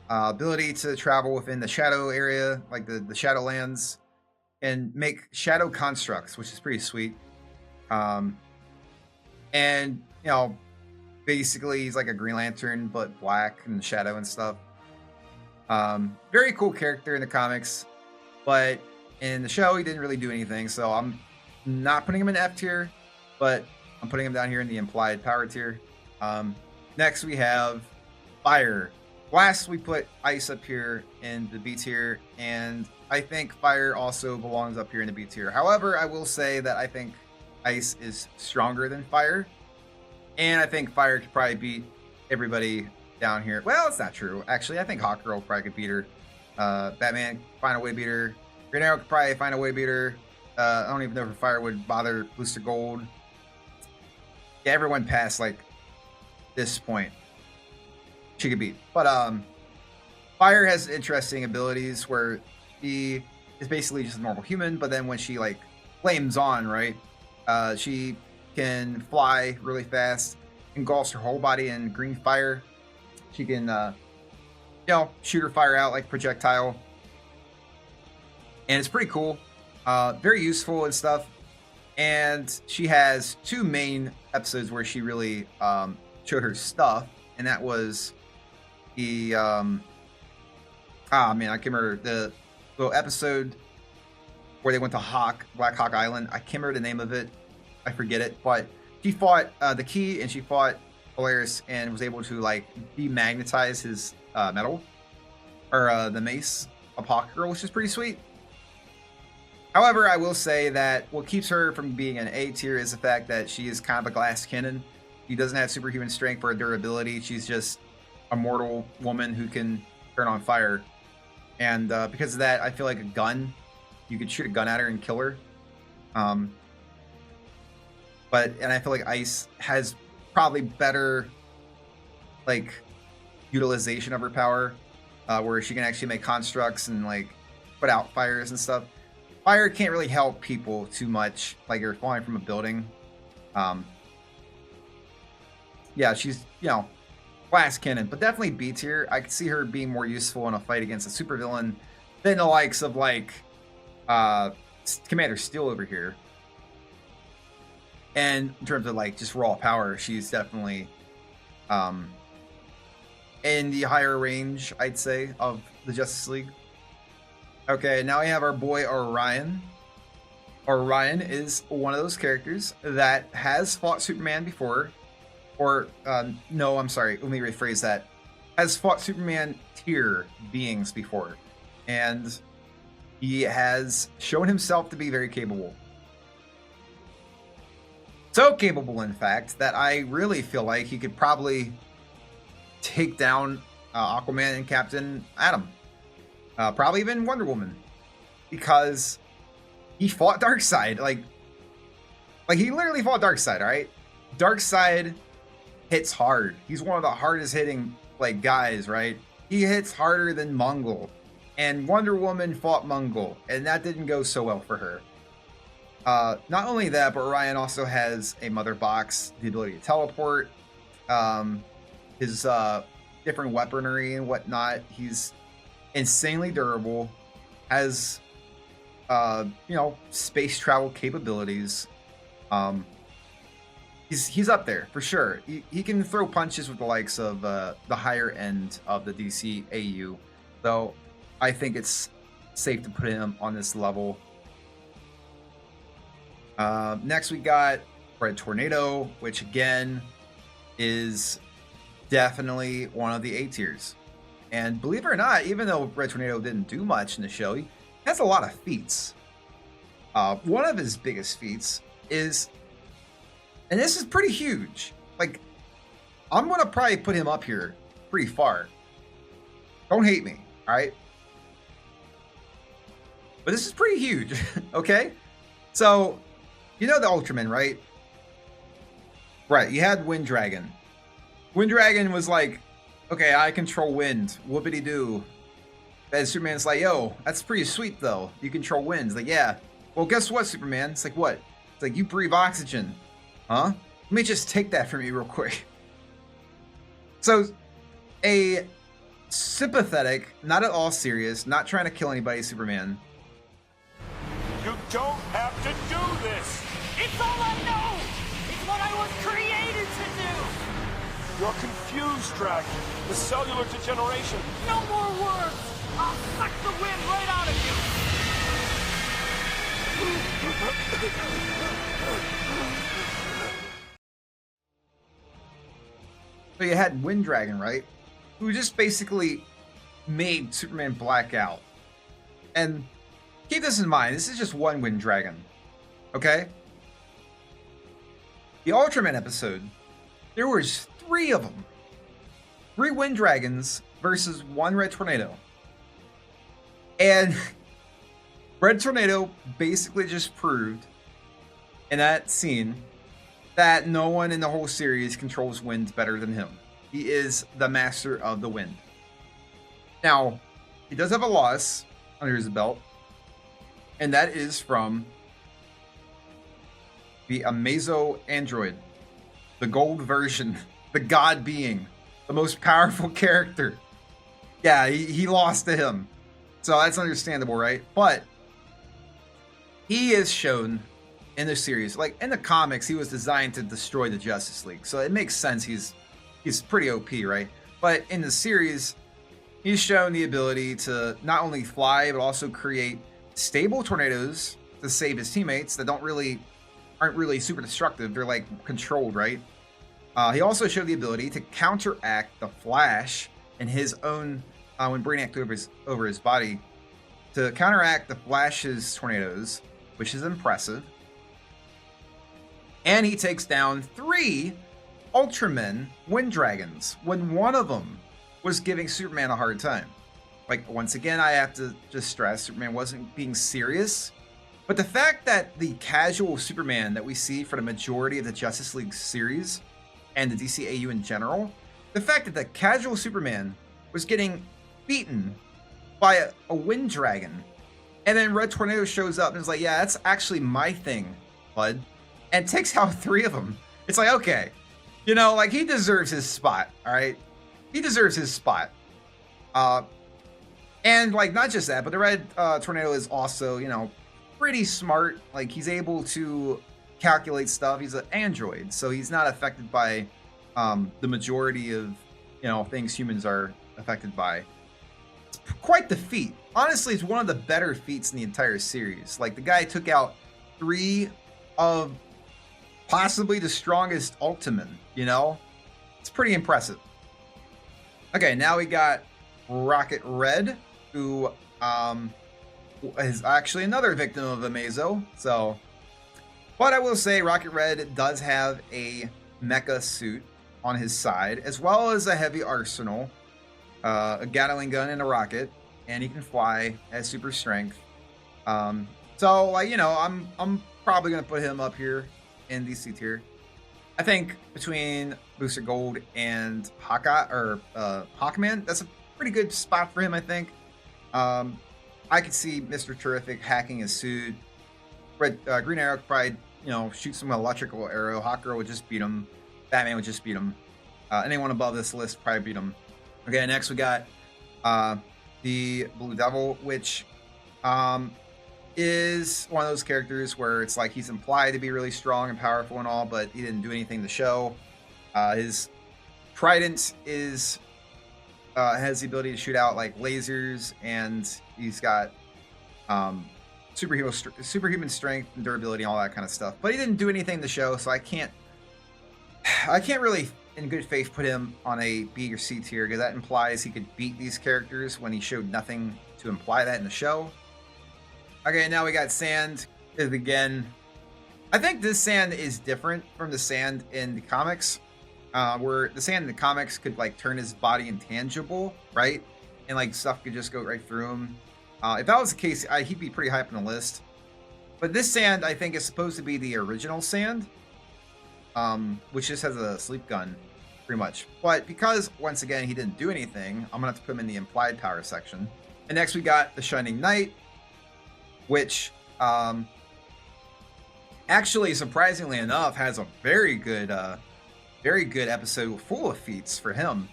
ability to travel within the shadow area, like the Shadowlands, and make shadow constructs, which is pretty sweet. And you know, basically he's like a Green Lantern but black and shadow and stuff. Very cool character in the comics, but in the show he didn't really do anything, so I'm not putting him in F tier, but I'm putting him down here in the implied power tier. Next we have Fire. Last we put Ice up here in the B tier, and I think Fire also belongs up here in the B tier. However, I will say that I think Ice is stronger than Fire, and I think Fire could probably beat everybody down here. Well, it's not true. Actually, I think Hawkgirl probably could beat her. Batman could find a way to beat her. Green Arrow could probably find a way to beat her. I don't even know if Fire would bother Booster Gold. Yeah, everyone past like this point she could beat. But Fire has interesting abilities where she is basically just a normal human, but then when she like flames on, right, she can fly really fast, engulfs her whole body in green fire. She can you know, shoot her fire out like projectile, and it's pretty cool. Very useful and stuff. And she has 2 main episodes where she really showed her stuff, and that was the I can't remember the little episode where they went to Black Hawk Island. I can't remember the name of it. I forget it, but she fought the Key, and she fought Polaris and was able to like demagnetize his metal or the mace of Hawkgirl, which is pretty sweet. However, I will say that what keeps her from being an A tier is the fact that she is kind of a glass cannon. She doesn't have superhuman strength or durability. She's just a mortal woman who can turn on fire. And because of that, I feel like a gun, you could shoot a gun at her and kill her. And I feel like Ice has probably better like utilization of her power, where she can actually make constructs and like put out fires and stuff. Fire can't really help people too much, like you're falling from a building. Yeah, she's, glass cannon, but definitely B tier. I could see her being more useful in a fight against a supervillain than the likes of like Commander Steel over here. And in terms of like just raw power, she's definitely in the higher range, I'd say, of the Justice League. Okay, now we have our boy Orion. Orion is one of those characters that has fought Superman before. Or, no, I'm sorry, let me rephrase that. Has fought Superman tier beings before. And he has shown himself to be very capable. So capable, in fact, that I really feel like he could probably take down Aquaman and Captain Atom. Probably even Wonder Woman, because he fought Darkseid. Like he literally fought Darkseid. All right, Darkseid hits hard. He's one of the hardest hitting like guys. Right, he hits harder than Mongul, and Wonder Woman fought Mongul, and that didn't go so well for her. Not only that, but Orion also has a mother box, the ability to teleport, his different weaponry and whatnot. He's insanely durable, has space travel capabilities. He's up there for sure. He can throw punches with the likes of the higher end of the DC AU, so I think it's safe to put him on this level. Next we got Red Tornado, which again is definitely one of the A tiers. And believe it or not, even though Red Tornado didn't do much in the show, he has a lot of feats. One of his biggest feats is, and this is pretty huge, like, I'm going to probably put him up here pretty far. Don't hate me, all right? But this is pretty huge, okay? So, you know the Ultraman, right? Right, you had Wind Dragon. Wind Dragon was like, okay, I control wind. Whoopity-doo. And Superman's like, yo, that's pretty sweet, though. You control wind. It's like, yeah. Well, guess what, Superman? It's like, what? It's like, you breathe oxygen. Huh? Let me just take that from you real quick. So, a sympathetic, not at all serious, not trying to kill anybody Superman. You don't have to do this! It's all I know! It's what I was created to do! You're confused, Dragon. The cellular degeneration. No more words! I'll suck the wind right out of So you had Wind Dragon, right? Who just basically made Superman black out. And keep this in mind, this is just one Wind Dragon. Okay? The Ultraman episode, there was 3 of them. 3 Wind Dragons versus 1 Red Tornado. And Red Tornado basically just proved in that scene that no one in the whole series controls wind better than him. He is the master of the wind. Now, he does have a loss under his belt, and that is from the Amazo android, the gold version, the god being, the most powerful character. Yeah, he lost to him. So that's understandable, right? But he is shown in the series, like in the comics, he was designed to destroy the Justice League, so it makes sense he's pretty OP, right? But in the series, he's shown the ability to not only fly but also create stable tornadoes to save his teammates that aren't really super destructive. They're like controlled, right? He also showed the ability to counteract the Flash in his own when Brainiac took over his body, to counteract the Flash's tornadoes, which is impressive. And he takes down 3 Ultramen Wind Dragons when one of them was giving Superman a hard time. Like, once again, I have to just stress, Superman wasn't being serious. But the fact that the casual Superman that we see for the majority of the Justice League series and the DCAU in general, the fact that the casual Superman was getting beaten by a Wind Dragon, and then Red Tornado shows up and is like, yeah, that's actually my thing, bud, and takes out 3 of them. It's like, okay, you know, like, he deserves his spot, all right? He deserves his spot. And, like, not just that, but the Red Tornado is also, you know, pretty smart. Like, he's able to calculate stuff. He's an android, so he's not affected by the majority of, you know, things humans are affected by. It's quite the feat. Honestly, it's one of the better feats in the entire series. Like, the guy took out 3 of possibly the strongest Ultimen, you know? It's pretty impressive. Okay, now we got Rocket Red, who is actually another victim of Amazo. So, but I will say Rocket Red does have a mecha suit on his side, as well as a heavy arsenal, a Gatling gun and a rocket, and he can fly, has super strength. So, like, you know, I'm probably gonna put him up here in the C tier. I think between Booster Gold and Hawkman, that's a pretty good spot for him, I think. I could see Mr. Terrific hacking his suit. Green Arrow could probably, you know, shoot some electrical arrow. Hawkgirl would just beat him. Batman would just beat him. Anyone above this list probably beat him. Okay, next we got the Blue Devil, which is one of those characters where it's like he's implied to be really strong and powerful and all, but he didn't do anything to show. His trident is has the ability to shoot out like lasers, and he's got superhuman strength and durability and all that kind of stuff. But he didn't do anything to show, so I can't really in good faith put him on a B or C tier, because that implies he could beat these characters when he showed nothing to imply that in the show. Okay, now we got Sand. Again, I think this Sand is different from the Sand in the comics, where the Sand in the comics could like turn his body intangible, right? And like stuff could just go right through him. If that was the case, he'd be pretty high up on the list. But this Sand, I think, is supposed to be the original Sand, which just has a sleep gun, pretty much. But because, once again, he didn't do anything, I'm going to have to put him in the implied power section. And next we got the Shining Knight, which actually, surprisingly enough, has a very good episode full of feats for him.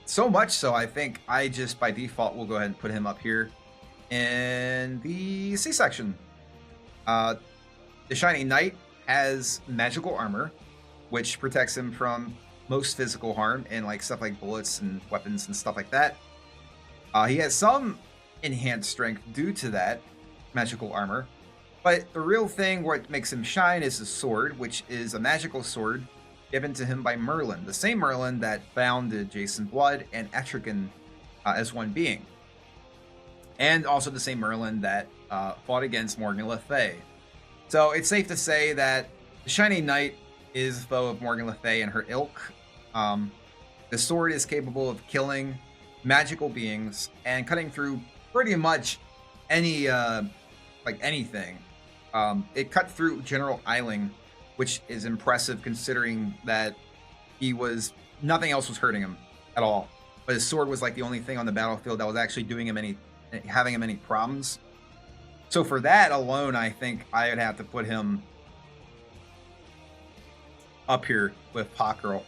So much so, I think I just by default will go ahead and put him up here in the C section. The Shining Knight has magical armor, which protects him from most physical harm and like stuff like bullets and weapons and stuff like that. He has some enhanced strength due to that magical armor, but the real thing what makes him shine is his sword, which is a magical sword given to him by Merlin, the same Merlin that founded Jason Blood and Etrigan as one being, and also the same Merlin that fought against Morgan Le Fay. So it's safe to say that the Shining Knight is a foe of Morgan Le Fay and her ilk. The sword is capable of killing magical beings and cutting through pretty much any anything. It cut through General Eiling, which is impressive considering that nothing else was hurting him at all. But his sword was like the only thing on the battlefield that was actually having him any problems. So for that alone, I think I would have to put him up here with Hawkgirl,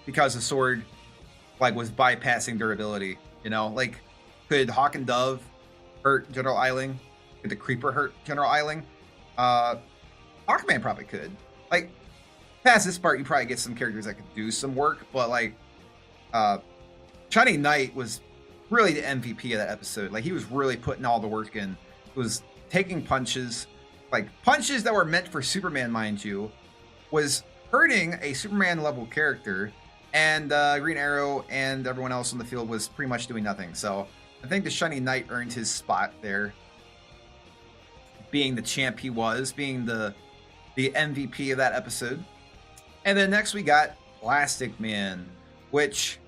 because the sword like was bypassing durability. You know, like, could Hawk and Dove hurt General Eiling? Could the Creeper hurt General Eiling? Aquaman probably could. Like, past this part, you probably get some characters that could do some work, but like, Shining Knight was really the MVP of that episode. Like, he was really putting all the work in. He was taking punches, like punches that were meant for Superman, mind you, was hurting a Superman level character, and Green Arrow and everyone else on the field was pretty much doing nothing. So I think the Shining Knight earned his spot there, being the champ he was, being the MVP of that episode. And then next we got Plastic Man, which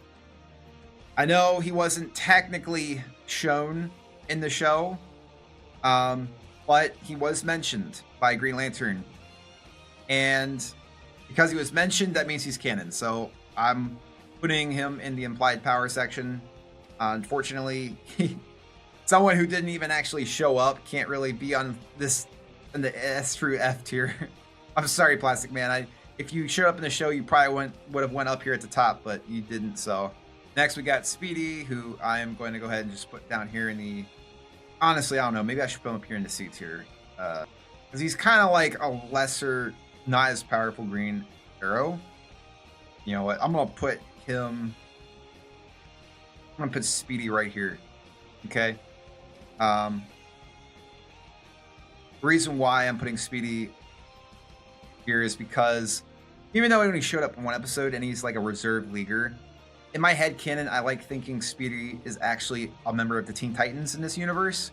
I know he wasn't technically shown in the show, but he was mentioned by Green Lantern. And because he was mentioned, that means he's canon. So I'm putting him in the implied power section. Unfortunately, someone who didn't even actually show up can't really be on this in the S through F tier. I'm sorry, Plastic Man. If you showed up in the show, you probably would have went up here at the top, but you didn't. So next we got Speedy, who I am going to go ahead and just put down here in the. Honestly, I don't know. Maybe I should put him up here in the C tier, because he's kind of like a lesser, not as powerful Green Arrow. You know what? I'm gonna put him. I'm gonna put Speedy right here. Okay. The reason why I'm putting Speedy here is because even though he only showed up in one episode and he's like a reserve leaguer, in my head canon, I like thinking Speedy is actually a member of the Teen Titans in this universe,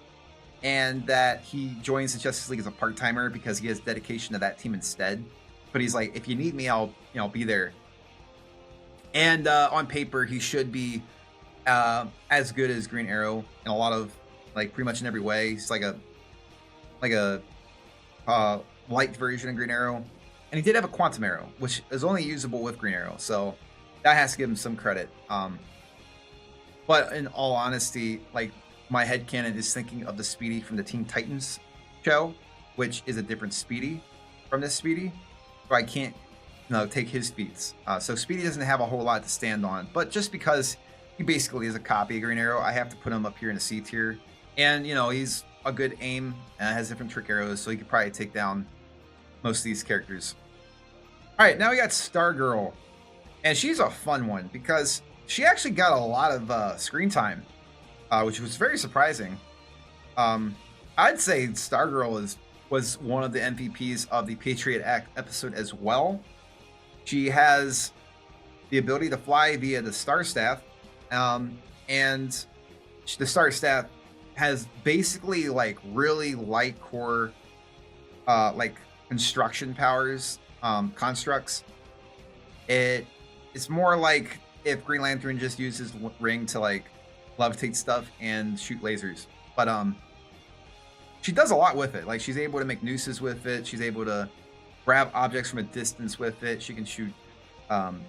and that he joins the Justice League as a part-timer because he has dedication to that team instead. But he's like, if you need me, I'll be there. And on paper, he should be as good as Green Arrow in a lot of, like, pretty much in every way. He's like a light version of Green Arrow, and he did have a Quantum Arrow, which is only usable with Green Arrow, so that has to give him some credit. But in all honesty, like, my headcanon is thinking of the Speedy from the Teen Titans show, which is a different Speedy from this Speedy, so I can't take his feats. So Speedy doesn't have a whole lot to stand on, but just because he basically is a copy of Green Arrow, I have to put him up here in the C tier. And he's a good aim and has different trick arrows, so he could probably take down most of these characters. All right, now we got Stargirl, and she's a fun one because she actually got a lot of screen time, which was very surprising. I'd say Stargirl was one of the MVPs of the Patriot Act episode as well. She has the ability to fly via the Star Staff, and the Star Staff has basically like really light core, like construction powers, constructs. It's more like if Green Lantern just uses ring to like levitate stuff and shoot lasers, but she does a lot with it. Like, she's able to make nooses with it. She's able to grab objects from a distance with it. She can shoot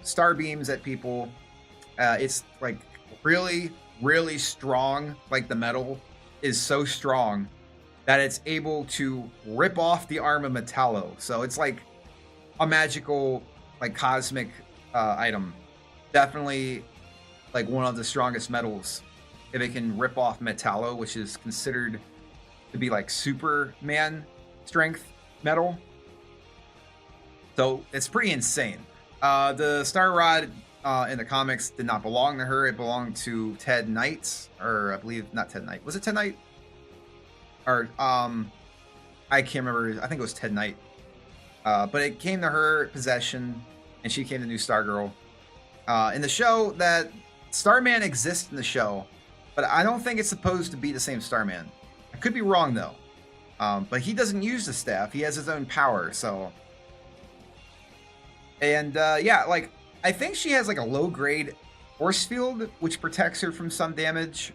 star beams at people. It's like really, really strong. Like, the metal is so strong that it's able to rip off the arm of Metallo. So it's like a magical, like, cosmic item. Definitely like one of the strongest metals if it can rip off Metallo, which is considered to be like Superman strength metal. So it's pretty insane. The Star Rod in the comics did not belong to her. It belonged to Ted Knight, or I believe not Ted Knight. Was it Ted Knight? Or I can't remember. I think it was Ted Knight. But it came to her possession, and she became the new Stargirl. In the show, that Starman exists in the show, but I don't think it's supposed to be the same Starman. I could be wrong though. But he doesn't use the staff. He has his own power. So, and yeah, like, I think she has like a low grade force field, which protects her from some damage.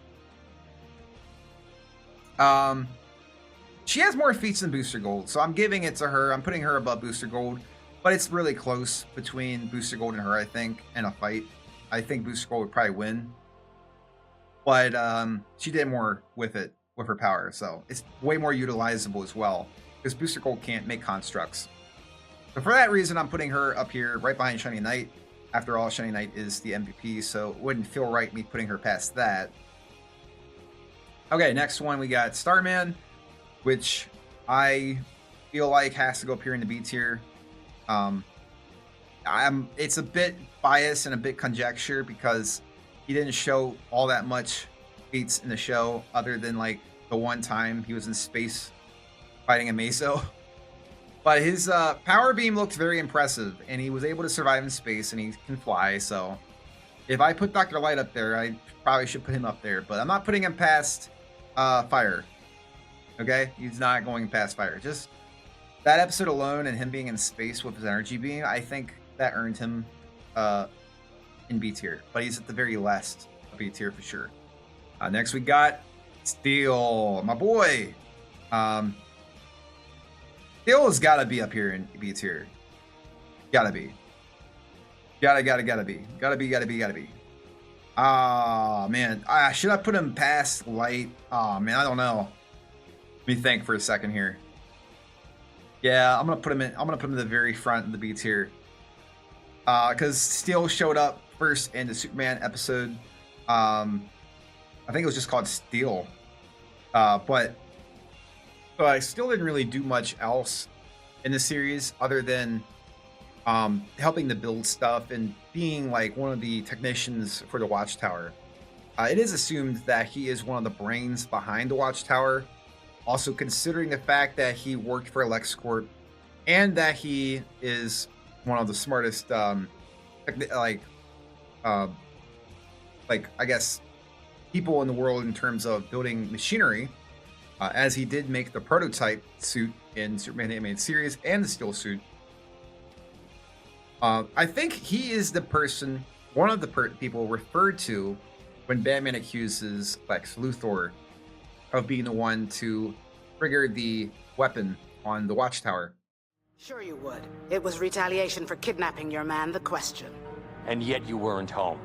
She has more feats than Booster Gold, so I'm giving it to her. I'm putting her above Booster Gold, but it's really close between Booster Gold and her, I think, in a fight. I think Booster Gold would probably win, but she did more with it, with her power, so it's way more utilizable as well, because Booster Gold can't make constructs. So for that reason, I'm putting her up here right behind Shining Knight. After all, Shining Knight is the MVP, so it wouldn't feel right me putting her past that. Okay, next one we got Starman. which I feel like has to go up here in the B tier. It's a bit biased and a bit conjecture because he didn't show all that much feats in the show other than like the one time he was in space fighting a Meso. But his power beam looked very impressive, and he was able to survive in space, and he can fly. So if I put Dr. Light up there, I probably should put him up there. But I'm not putting him past Fire. Okay? He's not going past Fire. Just that episode alone and him being in space with his energy beam, I think that earned him in B tier. But he's at the very last of B tier for sure. Next we got Steel, my boy. Steel has got to be up here in B tier. Gotta be. Gotta be. Ah, man. Should I put him past Light? Oh, man, I don't know. Let me think for a second here. Yeah, I'm gonna put him in the very front of the B tier. Because Steel showed up first in the Superman episode. I think it was just called Steel. But I still didn't really do much else in the series other than helping to build stuff and being like one of the technicians for the Watchtower. It is assumed that he is one of the brains behind the Watchtower. Also, considering the fact that he worked for LexCorp and that he is one of the smartest, I guess, people in the world in terms of building machinery, as he did make the prototype suit in Superman animated series and the Steel suit. I think he is the person, one of the people referred to when Batman accuses Lex Luthor of being the one to trigger the weapon on the Watchtower. Sure you would. It was retaliation for kidnapping your man, the Question. And yet you weren't home.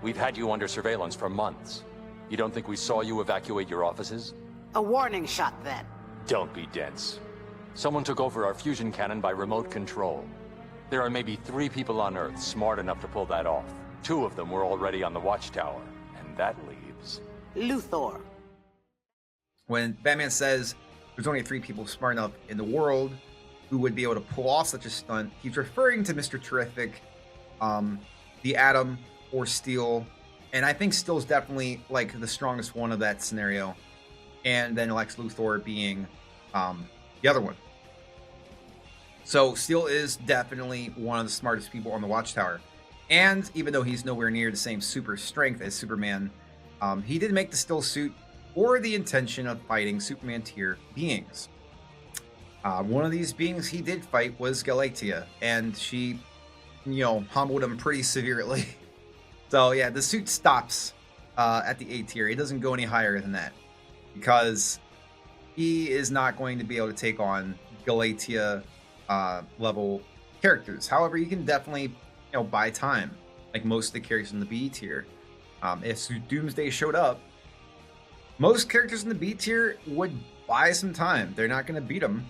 We've had you under surveillance for months. You don't think we saw you evacuate your offices? A warning shot, then. Don't be dense. Someone took over our fusion cannon by remote control. There are maybe 3 people on Earth smart enough to pull that off. 2 of them were already on the Watchtower, and that leaves Luthor. When Batman says there's only 3 people smart enough in the world who would be able to pull off such a stunt, he's referring to Mr. Terrific, the Atom, or Steel, and I think Steel's definitely like the strongest one of that scenario, and then Lex Luthor being the other one. So Steel is definitely one of the smartest people on the Watchtower, and even though he's nowhere near the same super strength as Superman, he did make the Steel suit for the intention of fighting Superman tier beings. One of these beings he did fight was Galatea, and she, humbled him pretty severely. So yeah, the suit stops at the A tier. It doesn't go any higher than that because he is not going to be able to take on Galatea level characters. However, you can definitely buy time, like most of the characters in the B tier. If Doomsday showed up, most characters in the B tier would buy some time. They're not going to beat him,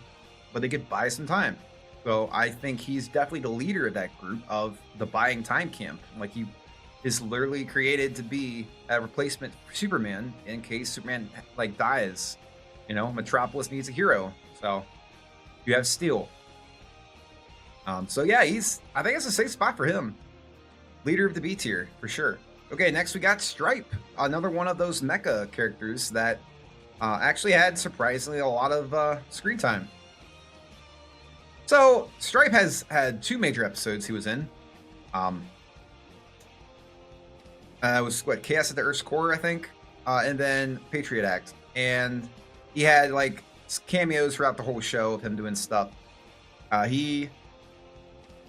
but they could buy some time. So I think he's definitely the leader of that group of the buying time camp. Like, he is literally created to be a replacement for Superman in case Superman dies. Metropolis needs a hero. So you have Steel. So yeah, I think it's a safe spot for him. Leader of the B tier for sure. Okay, next we got Stripe, another one of those mecha characters that actually had surprisingly a lot of screen time. So Stripe has had 2 major episodes he was in. It was Chaos at the Earth's Core, I think, and then Patriot Act, and he had cameos throughout the whole show of him doing stuff. He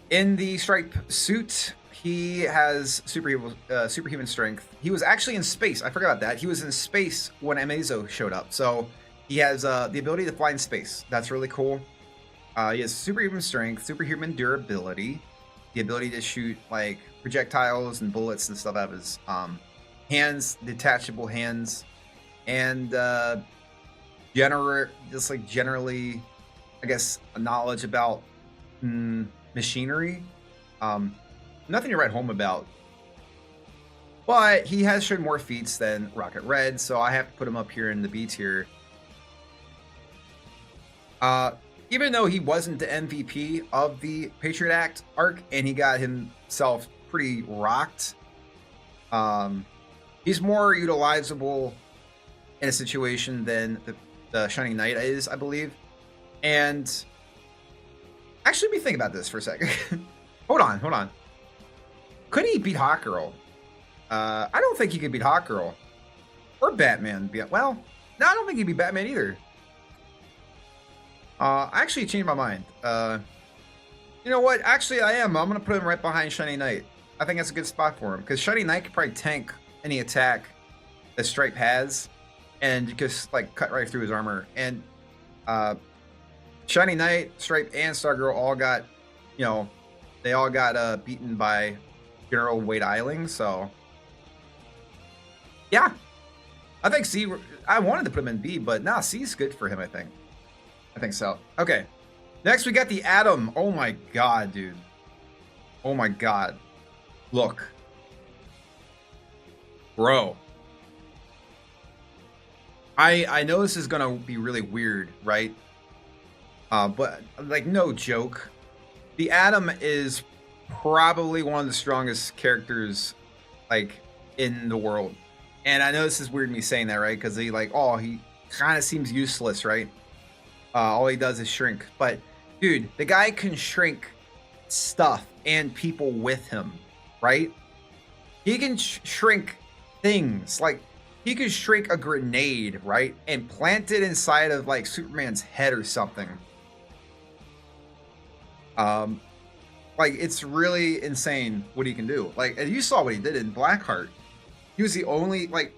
in the Stripe suit. He has superhuman strength. He was actually in space. I forgot about that. He was in space when Amazo showed up. So he has the ability to fly in space. That's really cool. He has superhuman strength, superhuman durability, the ability to shoot projectiles and bullets and stuff out of his hands, detachable hands, and generally, I guess, a knowledge about machinery. Nothing to write home about. But he has shown more feats than Rocket Red, so I have to put him up here in the B tier. Even though he wasn't the MVP of the Patriot Act arc and he got himself pretty rocked, he's more utilizable in a situation than the Shining Knight is, I believe. And actually, let me think about this for a second. hold on. Could he beat Hawkgirl? I don't think he could beat Hawkgirl. Or Batman. Well, no, I don't think he'd beat Batman either. I actually changed my mind. You know what? Actually, I am. I'm going to put him right behind Shining Knight. I think that's a good spot for him. Because Shining Knight could probably tank any attack that Stripe has. And just, like, cut right through his armor. And Shining Knight, Stripe, and Stargirl all got, you know, they all got beaten by General Wade Eiling. So, yeah. I think C, I wanted to put him in B, but nah, C's good for him, I think. I think so. Okay. Next, we got the Atom. Oh my god, dude. Oh my god. Look. Bro. I know this is gonna be really weird, right? But, like, no joke. The Atom is probably one of the strongest characters, like, in the world. And I know this is weird me saying that, right? Because he, like, oh, he kind of seems useless, right? All he does is shrink. But, dude, the guy can shrink stuff and people with him, right? He can shrink things. Like, he could shrink a grenade, right? And plant it inside of, like, Superman's head or something. Like, it's really insane what he can do. Like, and you saw what he did in Blackheart. He was the only, like,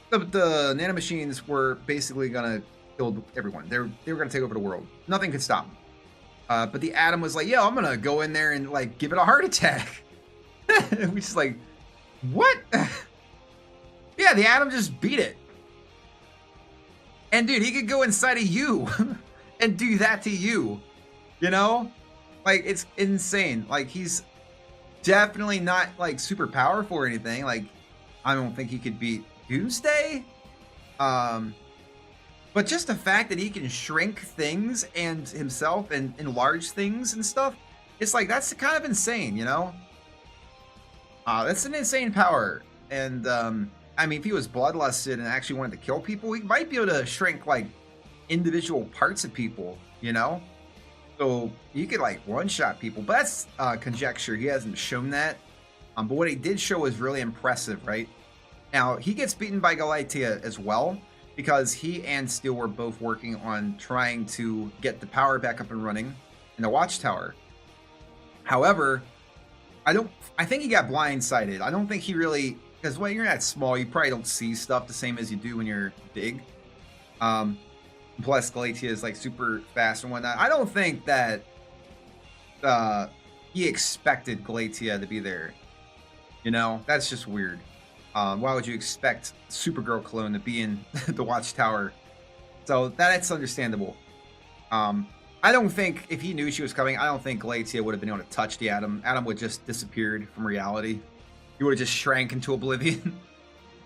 the nanomachines were basically gonna kill everyone. They were gonna take over the world. Nothing could stop him. But the Atom was like, yo, I'm gonna go in there and, like, give it a heart attack. We just like, what? Yeah, the Atom just beat it. And dude, he could go inside of you and do that to you. You know? Like, it's insane. Like, he's definitely not, like, super powerful or anything. Like, I don't think he could beat Doomsday. But just the fact that he can shrink things and himself and enlarge things and stuff, it's like, that's kind of insane, you know? That's an insane power. And, I mean, if he was bloodlusted and actually wanted to kill people, he might be able to shrink, like, individual parts of people, you know? So he could, like, one-shot people. But that's conjecture. He hasn't shown that. But what he did show was really impressive, right? Now, he gets beaten by Galatea as well, because he and Steel were both working on trying to get the power back up and running in the Watchtower. However, I think he got blindsided. I don't think he really, because when you're that small, you probably don't see stuff the same as you do when you're big. Plus, Galatea is, like, super fast and whatnot. I don't think that he expected Galatea to be there. You know, that's just weird. Why would you expect Supergirl clone to be in the Watchtower? So that's understandable. I don't think, if he knew she was coming, I don't think Galatea would have been able to touch the Atom. Atom would just disappeared from reality. He would have just shrank into oblivion.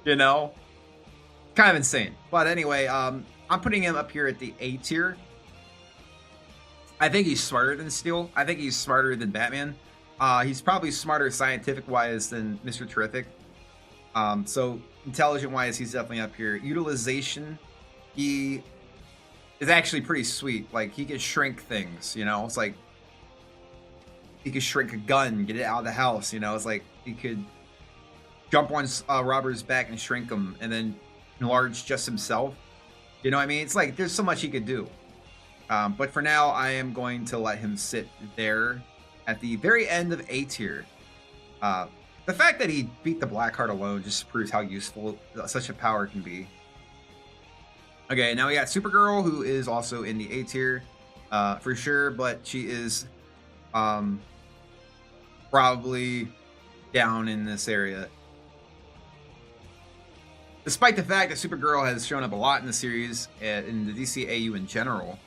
You know? Kind of insane. But anyway, I'm putting him up here at the A tier. I think he's smarter than Steel. I think he's smarter than Batman. He's probably smarter scientific-wise than Mr. Terrific. So intelligent-wise, he's definitely up here. Utilization, he is actually pretty sweet. Like, he can shrink things, you know? It's like, he could shrink a gun, get it out of the house, you know? It's like, he could jump on Robber's back and shrink him, and then enlarge just himself. You know what I mean? It's like, there's so much he could do. But for now, I am going to let him sit there at the very end of A tier. The fact that he beat the Blackheart alone just proves how useful such a power can be. Okay, now we got Supergirl, who is also in the A tier, for sure, but she is probably down in this area. Despite the fact that Supergirl has shown up a lot in the series, in the DCAU in general,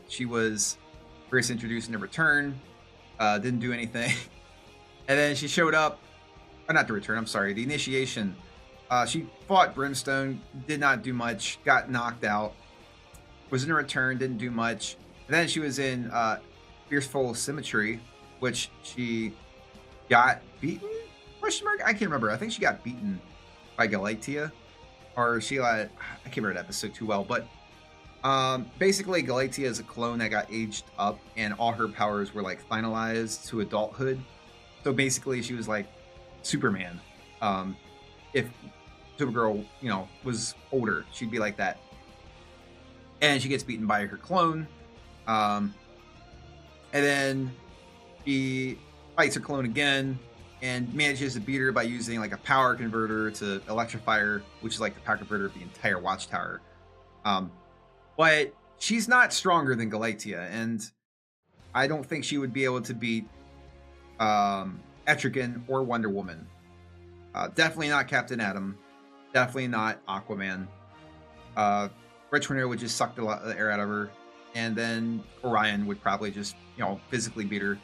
she was first introduced in the Return, didn't do anything. And then she showed up, or not the Return, I'm sorry, the Initiation. She fought Brimstone, did not do much, got knocked out. was in a return, didn't do much. And then she was in Fearful Symmetry, which she got beaten? Question mark? I can't remember. I think she got beaten by Galatea, or she I can't remember that episode too well. But basically, Galatea is a clone that got aged up, and all her powers were like finalized to adulthood. So basically, she was like Superman. If Supergirl, was older, she'd be like that. And she gets beaten by her clone. And then she fights her clone again and manages to beat her by using like a power converter to electrify her, which is like the power converter of the entire Watchtower. But she's not stronger than Galatea, and I don't think she would be able to beat Etrigan or Wonder Woman. Definitely not Captain Atom. Definitely not Aquaman. Red Tornado would just suck the air out of her. And then Orion would probably just, physically beat her.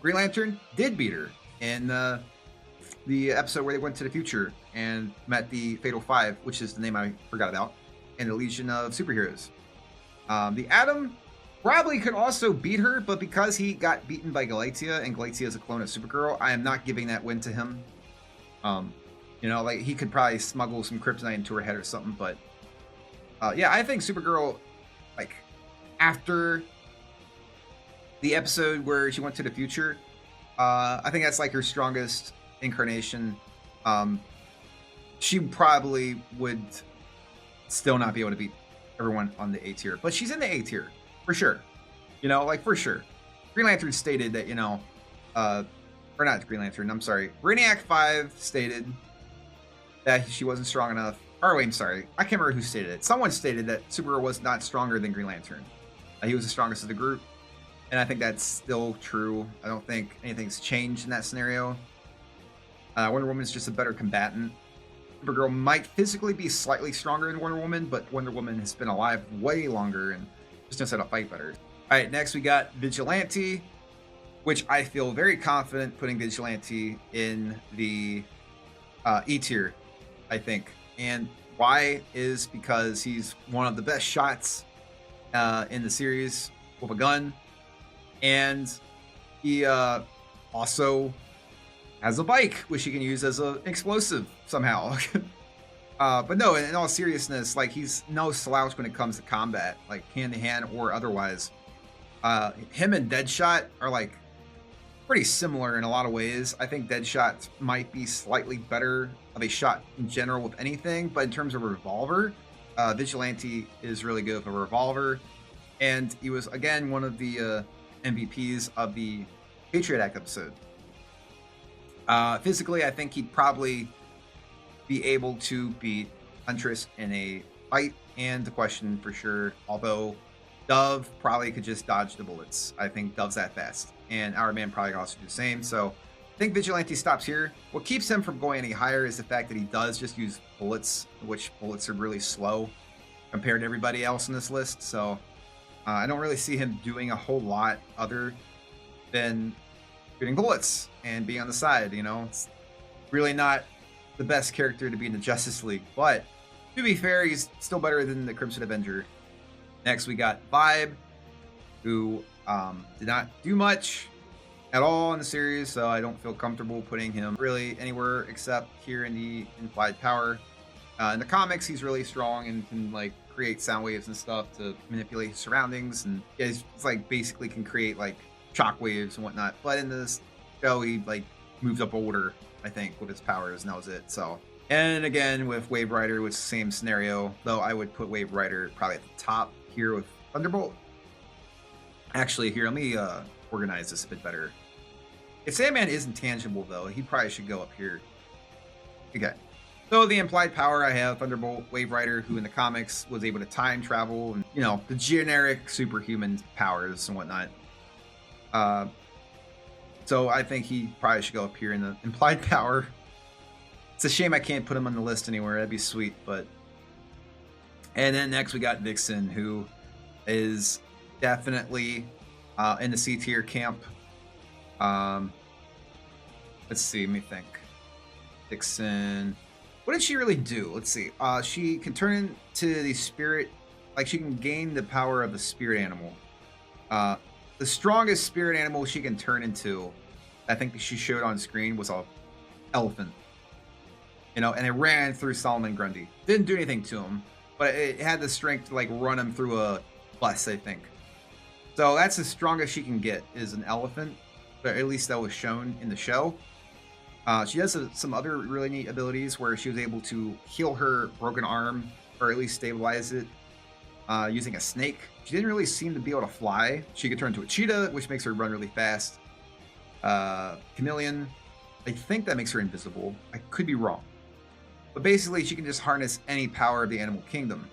Green Lantern did beat her in the episode where they went to the future and met the Fatal Five, which is the name I forgot about, and the Legion of Superheroes. The Atom probably could also beat her, but because he got beaten by Galatea, and Galatea is a clone of Supergirl, I am not giving that win to him. Like he could probably smuggle some kryptonite into her head or something, but yeah, I think Supergirl, like, after the episode where she went to the future, I think that's like her strongest incarnation. She probably would still not be able to beat everyone on the A tier, but she's in the A tier for sure. For sure. Green Lantern stated that, or not Green Lantern, I'm sorry. Brainiac 5 stated that she wasn't strong enough. Or wait, I'm sorry. I can't remember who stated it. Someone stated that Supergirl was not stronger than Green Lantern. He was the strongest of the group. And I think that's still true. I don't think anything's changed in that scenario. Wonder Woman is just a better combatant. Supergirl might physically be slightly stronger than Wonder Woman, but Wonder Woman has been alive way longer and just knows how to fight better. All right, next we got Vigilante, which I feel very confident putting Vigilante in the E tier, I think. And why is because he's one of the best shots in the series with a gun. And he also has a bike, which he can use as an explosive somehow. But no, in all seriousness, like, he's no slouch when it comes to combat, like hand-to-hand or otherwise. Him and Deadshot are like pretty similar in a lot of ways. I think Deadshot might be slightly better of a shot in general with anything, but in terms of revolver, Vigilante is really good with a revolver. And he was, again, one of the MVPs of the Patriot Act episode. Physically, I think he'd probably be able to beat Huntress in a fight and the question for sure. Although Dove probably could just dodge the bullets. I think Dove's that fast. And Our Man probably could also do the same. So I think Vigilante stops here. What keeps him from going any higher is the fact that he does just use bullets, which bullets are really slow compared to everybody else in this list. So I don't really see him doing a whole lot other than shooting bullets and being on the side. It's really not the best character to be in the Justice League, but to be fair, he's still better than the Crimson Avenger. Next, we got Vibe, who did not do much at all in the series, so I don't feel comfortable putting him really anywhere except here in the implied power. In the comics, he's really strong and can like create sound waves and stuff to manipulate his surroundings, and he's like basically can create like shock waves and whatnot. But in this show, he like moves up order, I think, with his powers, and that was it. So, and again with Wave Rider, which is the same scenario, though I would put Wave Rider probably at the top here with Thunderbolt. Actually, here, let me organize this a bit better. If Sandman is intangible, though, he probably should go up here. Okay. So the implied power, I have Thunderbolt, Wave Rider, who in the comics was able to time travel, and the generic superhuman powers and whatnot. So I think he probably should go up here in the implied power. It's a shame I can't put him on the list anywhere. That'd be sweet, but. And then next we got Vixen, who is definitely in the C tier camp. Let's see, let me think. Vixen. What did she really do? Let's see. She can turn into the spirit like she can gain the power of the spirit animal. The strongest spirit animal she can turn into, I think she showed on screen, was a elephant. You know, and it ran through Solomon Grundy. Didn't do anything to him, but it had the strength to like run him through a bus, I think. So that's the strongest she can get, is an elephant. But at least that was shown in the show. She has some other really neat abilities where she was able to heal her broken arm, or at least stabilize it, using a snake. She didn't really seem to be able to fly. She could turn into a cheetah, which makes her run really fast. Chameleon, I think that makes her invisible. I could be wrong. But basically, she can just harness any power of the animal kingdom.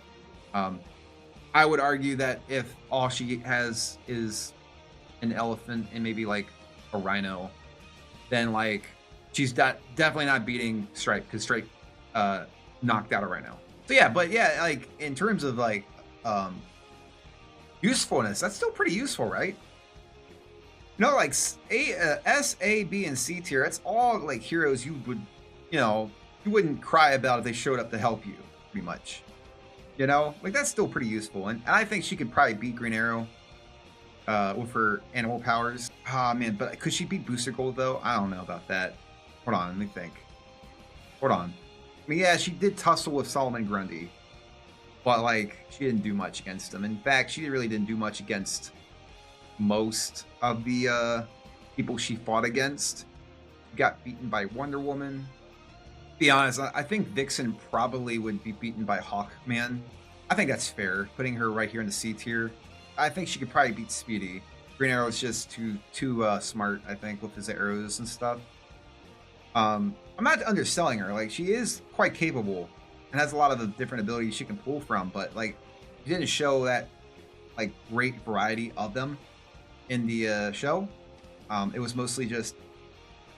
I would argue that if all she has is an elephant and maybe like a rhino, then like she's definitely not beating Stripe, because Stripe knocked out a rhino. So yeah, but yeah, like in terms of like usefulness, that's still pretty useful, right? You know, like S, A, B, and C tier, that's all like heroes you would, you know, you wouldn't cry about if they showed up to help you, pretty much. You know, like that's still pretty useful, and I think she could probably beat Green Arrow with her animal powers. Ah, man, but could she beat Booster Gold though? I don't know about that. Hold on, let me think. Hold on. I mean, yeah, she did tussle with Solomon Grundy, but like she didn't do much against him. In fact, she really didn't do much against most of the people she fought against. Got beaten by Wonder Woman. Be honest, I think Vixen probably would be beaten by Hawkman. I think that's fair, putting her right here in the C tier. I think she could probably beat Speedy. Green Arrow is just too smart, I think, with his arrows and stuff. I'm not underselling her. Like, she is quite capable and has a lot of the different abilities she can pull from, but like, she didn't show that like great variety of them in the show. It was mostly just,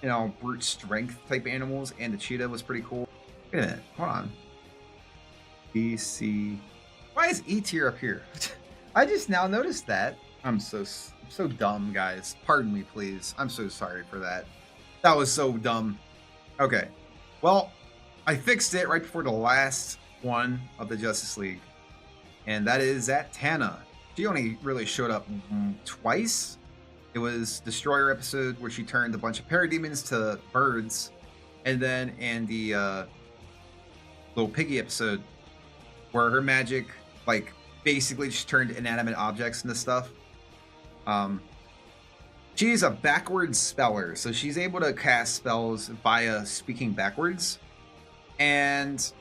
you know, brute strength type animals, and the cheetah was pretty cool. Wait a minute, hold on. B, C. Why is E tier up here? I just now noticed that. I'm so dumb, guys. Pardon me, please. I'm so sorry for that. That was so dumb. Okay. Well, I fixed it right before the last one of the Justice League. And that is Zatanna. She only really showed up twice. It was Destroyer episode where she turned a bunch of parademons to birds. And then in the Little Piggy episode where her magic, like, basically just turned inanimate objects into stuff. She's a backwards speller, so she's able to cast spells via speaking backwards. And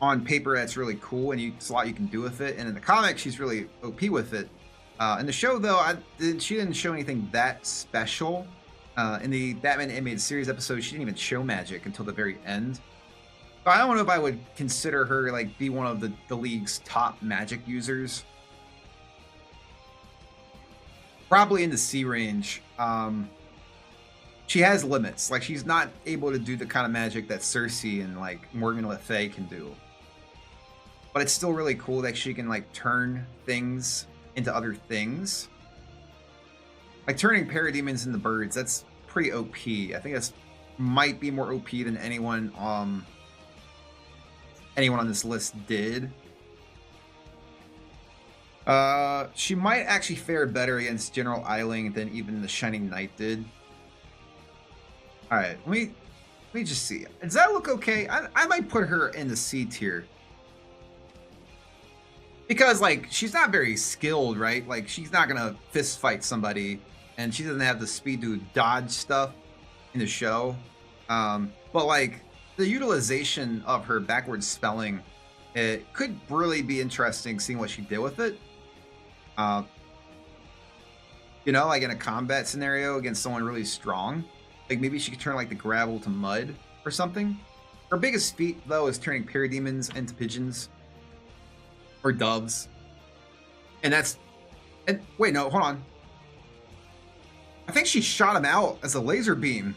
on paper, that's really cool, and there's a lot you can do with it. And in the comic, she's really OP with it. In the show, though, she didn't show anything that special. In the Batman Animated Series episode, she didn't even show magic until the very end. So I don't know if I would consider her like be one of the league's top magic users. Probably in the C range. She has limits. Like, she's not able to do the kind of magic that Cersei and like Morgan Le Fay can do. But it's still really cool that she can like turn things into other things. Like turning parademons into birds, that's pretty OP. I think that's might be more OP than anyone on this list did. She might actually fare better against General Eiling than even the Shining Knight did. Alright, let me just see. Does that look okay? I might put her in the C tier. Because, like, she's not very skilled, right? Like, she's not gonna fist fight somebody, and she doesn't have the speed to dodge stuff in the show. But, like, the utilization of her backwards spelling, it could really be interesting seeing what she did with it. You know, like in a combat scenario against someone really strong. Like, maybe she could turn, like, the gravel to mud or something. Her biggest feat, though, is turning parademons into pigeons. Or doves. And wait, no, hold on. I think she shot him out as a laser beam.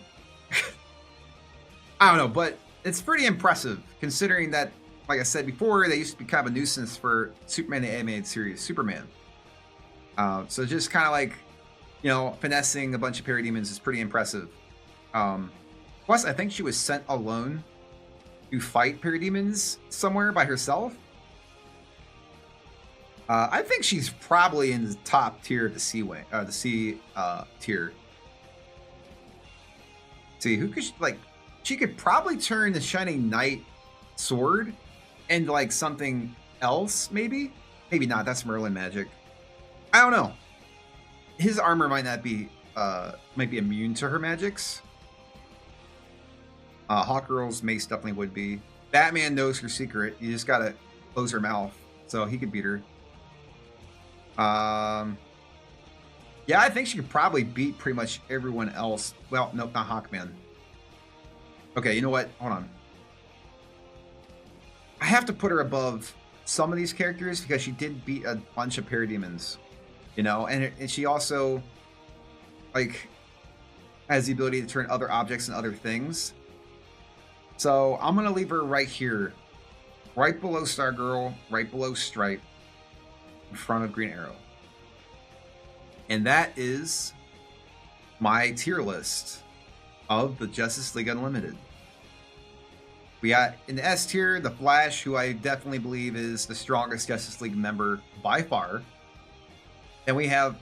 I don't know, but it's pretty impressive considering that, like I said before, they used to be kind of a nuisance for Superman the Animated Series, Superman. So just kind of like, you know, finessing a bunch of parademons is pretty impressive. Plus, I think she was sent alone to fight parademons somewhere by herself. I think she's probably in the top tier of the C way, the C tier. See, who could she could probably turn the Shining Knight sword into like something else, maybe not. That's Merlin magic. I don't know. His armor might be immune to her magics. Hawkgirl's mace definitely would be. Batman knows her secret. You just gotta close her mouth, so he could beat her. Yeah, I think she could probably beat pretty much everyone else. Well, nope, not Hawkman. Okay, you know what? Hold on. I have to put her above some of these characters because she did beat a bunch of parademons, you know, and she also like has the ability to turn other objects and other things. So I'm gonna leave her right here, right below Stargirl, right below Stripe, in front of Green Arrow. And that is my tier list of the Justice League Unlimited. We got in the S tier, the Flash, who I definitely believe is the strongest Justice League member by far. Then we have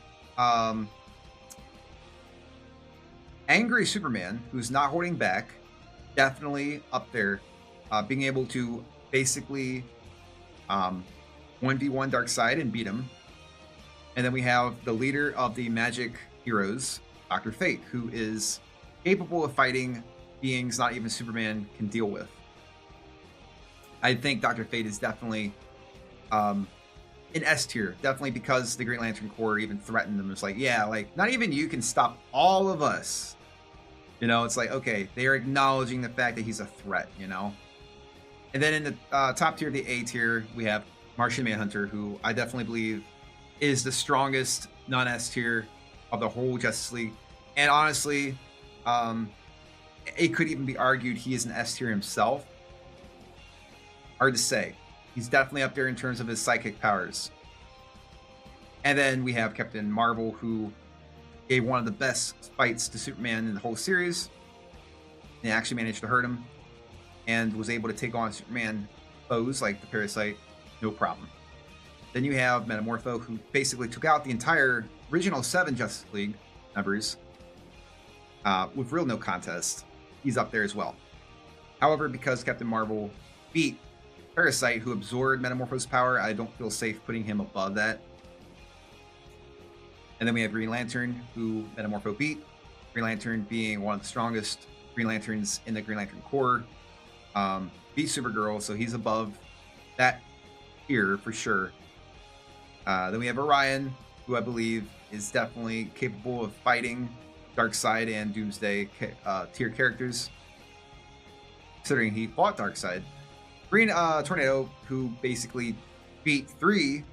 Angry Superman, who's not holding back, definitely up there, being able to basically 1v1 Darkseid and beat him. And then we have the leader of the magic heroes, Dr. Fate, who is capable of fighting beings not even Superman can deal with. I think Dr. Fate is definitely in S tier, definitely because the Green Lantern Corps even threatened them. It's like, yeah, like not even you can stop all of us. You know, it's like, okay, they are acknowledging the fact that he's a threat, you know? And then in the top tier, the A tier, we have Martian Manhunter, who I definitely believe is the strongest non-S tier of the whole Justice League. And honestly, it could even be argued he is an S tier himself. Hard to say. He's definitely up there in terms of his psychic powers. And then we have Captain Marvel, who gave one of the best fights to Superman in the whole series. They actually managed to hurt him and was able to take on Superman foes like the Parasite, no problem. Then you have Metamorpho, who basically took out the entire original 7 Justice League members with real no contest. He's up there as well. However, because Captain Marvel beat Parasite, who absorbed Metamorpho's power, I don't feel safe putting him above that. And then we have Green Lantern, who Metamorpho beat. Green Lantern being one of the strongest Green Lanterns in the Green Lantern Corps. Beat Supergirl, so he's above that tier for sure. Then we have Orion, who I believe is definitely capable of fighting Darkseid and Doomsday tier characters, considering he fought Darkseid. Green Tornado, who basically beat 3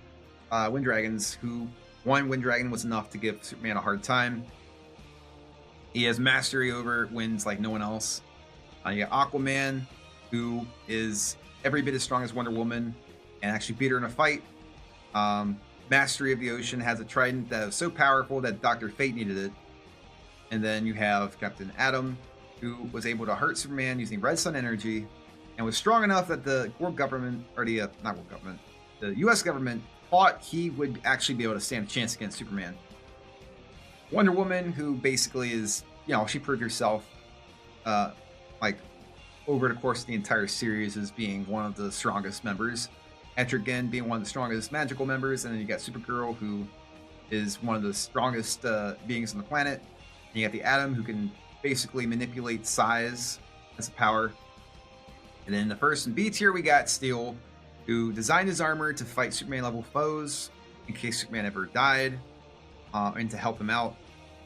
Wind Dragons, who one Wind Dragon was enough to give Superman a hard time. He has mastery over winds like no one else. You got Aquaman, who is every bit as strong as Wonder Woman and actually beat her in a fight. Mastery of the ocean, has a trident that is so powerful that Dr. Fate needed it. And then you have Captain Atom, who was able to hurt Superman using Red Sun energy and was strong enough that the world government, or the, not world government, the US government thought he would actually be able to stand a chance against Superman. Wonder Woman, who basically is, you know, she proved herself, like, over the course of the entire series as being one of the strongest members. Etrigan being one of the strongest magical members, and then you got Supergirl, who is one of the strongest beings on the planet. And you got the Atom, who can basically manipulate size as a power. And then in the first and B tier, we got Steel, who designed his armor to fight Superman-level foes in case Superman ever died, and to help him out.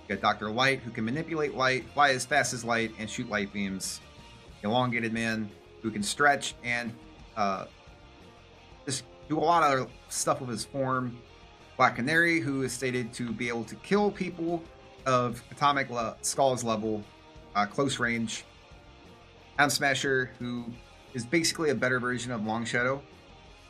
You got Dr. Light, who can manipulate light, fly as fast as light, and shoot light beams. The Elongated Man, who can stretch and just do a lot of stuff with his form. Black Canary, who is stated to be able to kill people of Atomic Skull's level, close range. Atom Smasher, who is basically a better version of Long Shadow.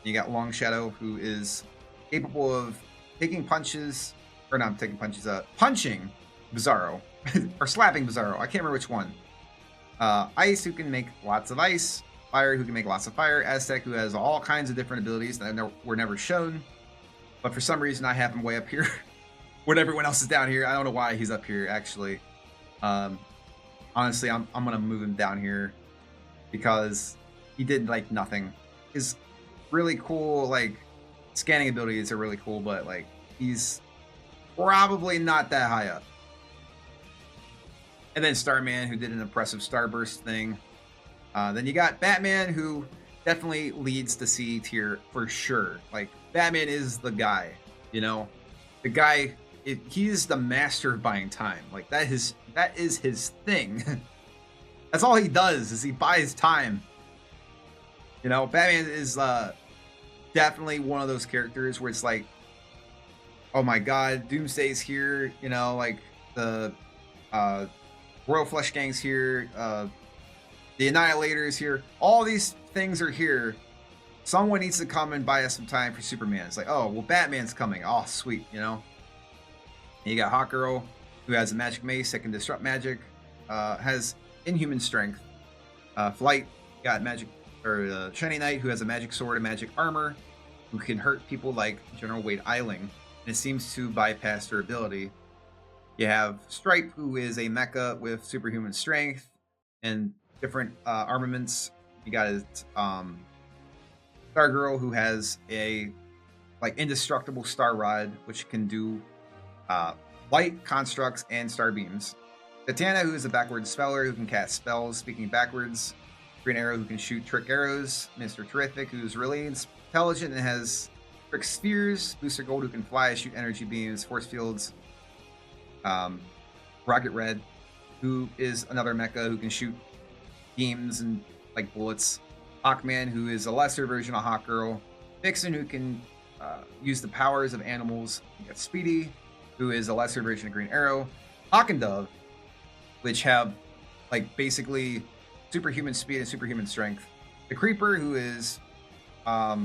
You got Long Shadow, who is capable of taking punches, or not taking punches, punching Bizarro, or slapping Bizarro. I can't remember which one. Ice, who can make lots of ice. Fire, who can make lots of fire. Aztec, who has all kinds of different abilities that were never shown. but for some reason I have him way up here when everyone else is down here. I don't know why he's up here actually. Honestly, I'm gonna move him down here because he did like nothing. His really cool like scanning abilities are really cool, but like he's probably not that high up. And then Starman, who did an impressive starburst thing. Then you got Batman, who definitely leads the C tier for sure. Like Batman is the guy, you know, the guy. He's the master of buying time. Like that is his thing. That's all he does is he buys time. You know, Batman is definitely one of those characters where it's like, oh my god, Doomsday's here. You know, like the Royal Flush Gang's here. The Annihilator's here. All these things are here. Someone needs to come and buy us some time for Superman. It's like, oh, well, Batman's coming. Oh, sweet, you know? And you got Hawkgirl, who has a magic mace that can disrupt magic, has inhuman strength. Flight, got magic, or Shiny Knight, who has a magic sword and magic armor, who can hurt people like General Wade Eiling, and it seems to bypass their ability. You have Stripe, who is a mecha with superhuman strength and different armaments. You got Stargirl, who has a like indestructible star rod, which can do light constructs and star beams. Katana, who is a backwards speller who can cast spells speaking backwards. Green Arrow, who can shoot trick arrows. Mr. Terrific, who's really intelligent and has trick spheres. Booster Gold, who can fly, shoot energy beams, force fields. Rocket Red, who is another mecha who can shoot beams and like bullets. Hawkman, who is a lesser version of Hawkgirl. Vixen, who can use the powers of animals. You got Speedy, who is a lesser version of Green Arrow. Hawk and Dove, which have like basically superhuman speed and superhuman strength. The Creeper, who is a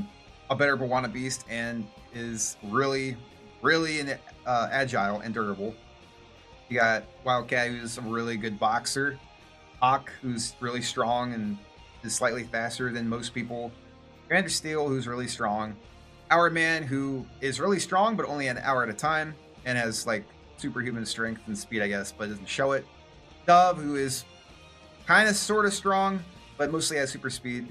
better Bwana Beast and is really agile and durable. You got Wildcat, who's a really good boxer. Hawk, who's really strong and is slightly faster than most people. Commander Steel, who's really strong. Hour Man, who is really strong, but only an hour at a time, and has like superhuman strength and speed, I guess, but doesn't show it. Dove, who is kind of sort of strong, but mostly has super speed.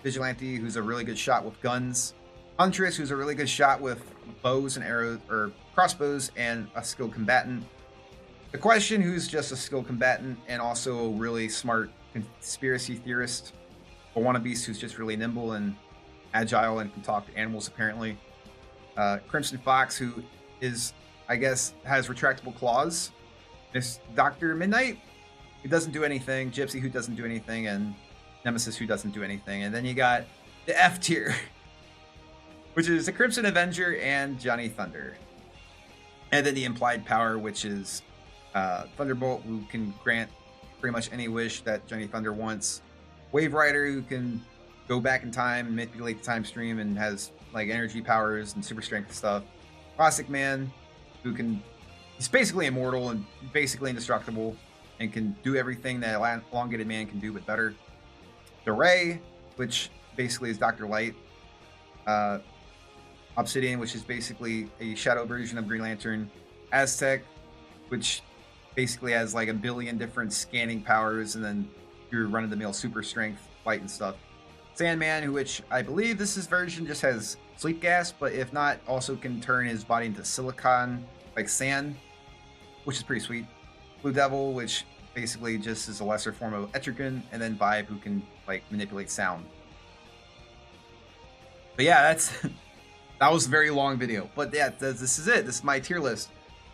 Vigilante, who's a really good shot with guns. Huntress, who's a really good shot with bows and arrows, or crossbows, and a skilled combatant. The Question, who's just a skilled combatant and also a really smart conspiracy theorist. Bwana Beast, who's just really nimble and agile and can talk to animals, apparently. Crimson Fox, who is, I guess, has retractable claws. There's Dr. Midnight, who doesn't do anything. Gypsy, who doesn't do anything. And Nemesis, who doesn't do anything. And then you got the F tier, which is the Crimson Avenger and Johnny Thunder. And then the implied power, which is Thunderbolt, who can grant pretty much any wish that Johnny Thunder wants. Wave Rider, who can go back in time and manipulate the time stream and has like energy powers and super strength stuff. Plastic Man, who can, he's basically immortal and basically indestructible and can do everything that Elongated Man can do, but better. The Ray, which basically is Dr. Light. Obsidian, which is basically a shadow version of Green Lantern. Aztec, which basically has like a billion different scanning powers, and then your run-of-the-mill super strength, light and stuff. Sandman, which I believe this version just has sleep gas, but if not, also can turn his body into silicon, like sand, which is pretty sweet. Blue Devil, which basically just is a lesser form of Etrigan, and then Vibe, who can like manipulate sound. But yeah, that's that was a very long video. But yeah, this is it. This is my tier list.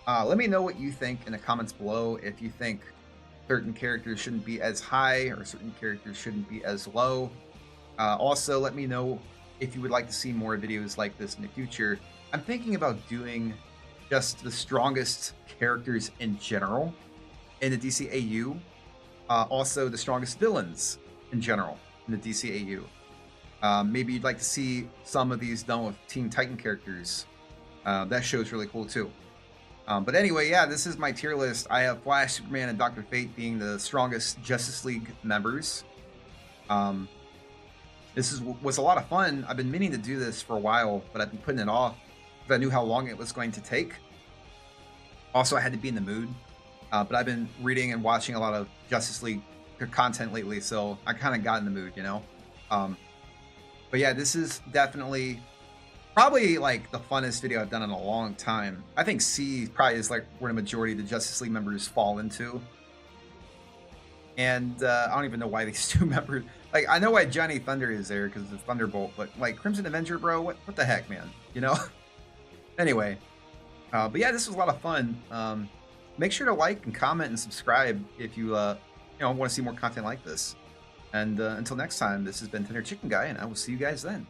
Let me know what you think in the comments below. If you think certain characters shouldn't be as high or certain characters shouldn't be as low. Also, let me know if you would like to see more videos like this in the future. I'm thinking about doing just the strongest characters in general in the DCAU. Also, the strongest villains in general in the DCAU. Maybe you'd like to see some of these done with Teen Titan characters. That show's really cool too. But anyway, yeah, this is my tier list. I have Flash, Superman, and Dr. Fate being the strongest Justice League members. This was a lot of fun. I've been meaning to do this for a while, but I've been putting it off because I knew how long it was going to take. Also, I had to be in the mood. But I've been reading and watching a lot of Justice League content lately, so I kind of got in the mood, you know? But yeah, this is definitely probably like the funnest video I've done in a long time. I think C probably is like where the majority of the Justice League members fall into. And I don't even know why these two members, like, I know why Johnny Thunder is there because it's Thunderbolt, but like Crimson Avenger, bro, what the heck, man, you know? Anyway, but yeah, this was a lot of fun. Make sure to like and comment and subscribe if you, want to see more content like this. And until next time, this has been Tender Chicken Guy, and I will see you guys then.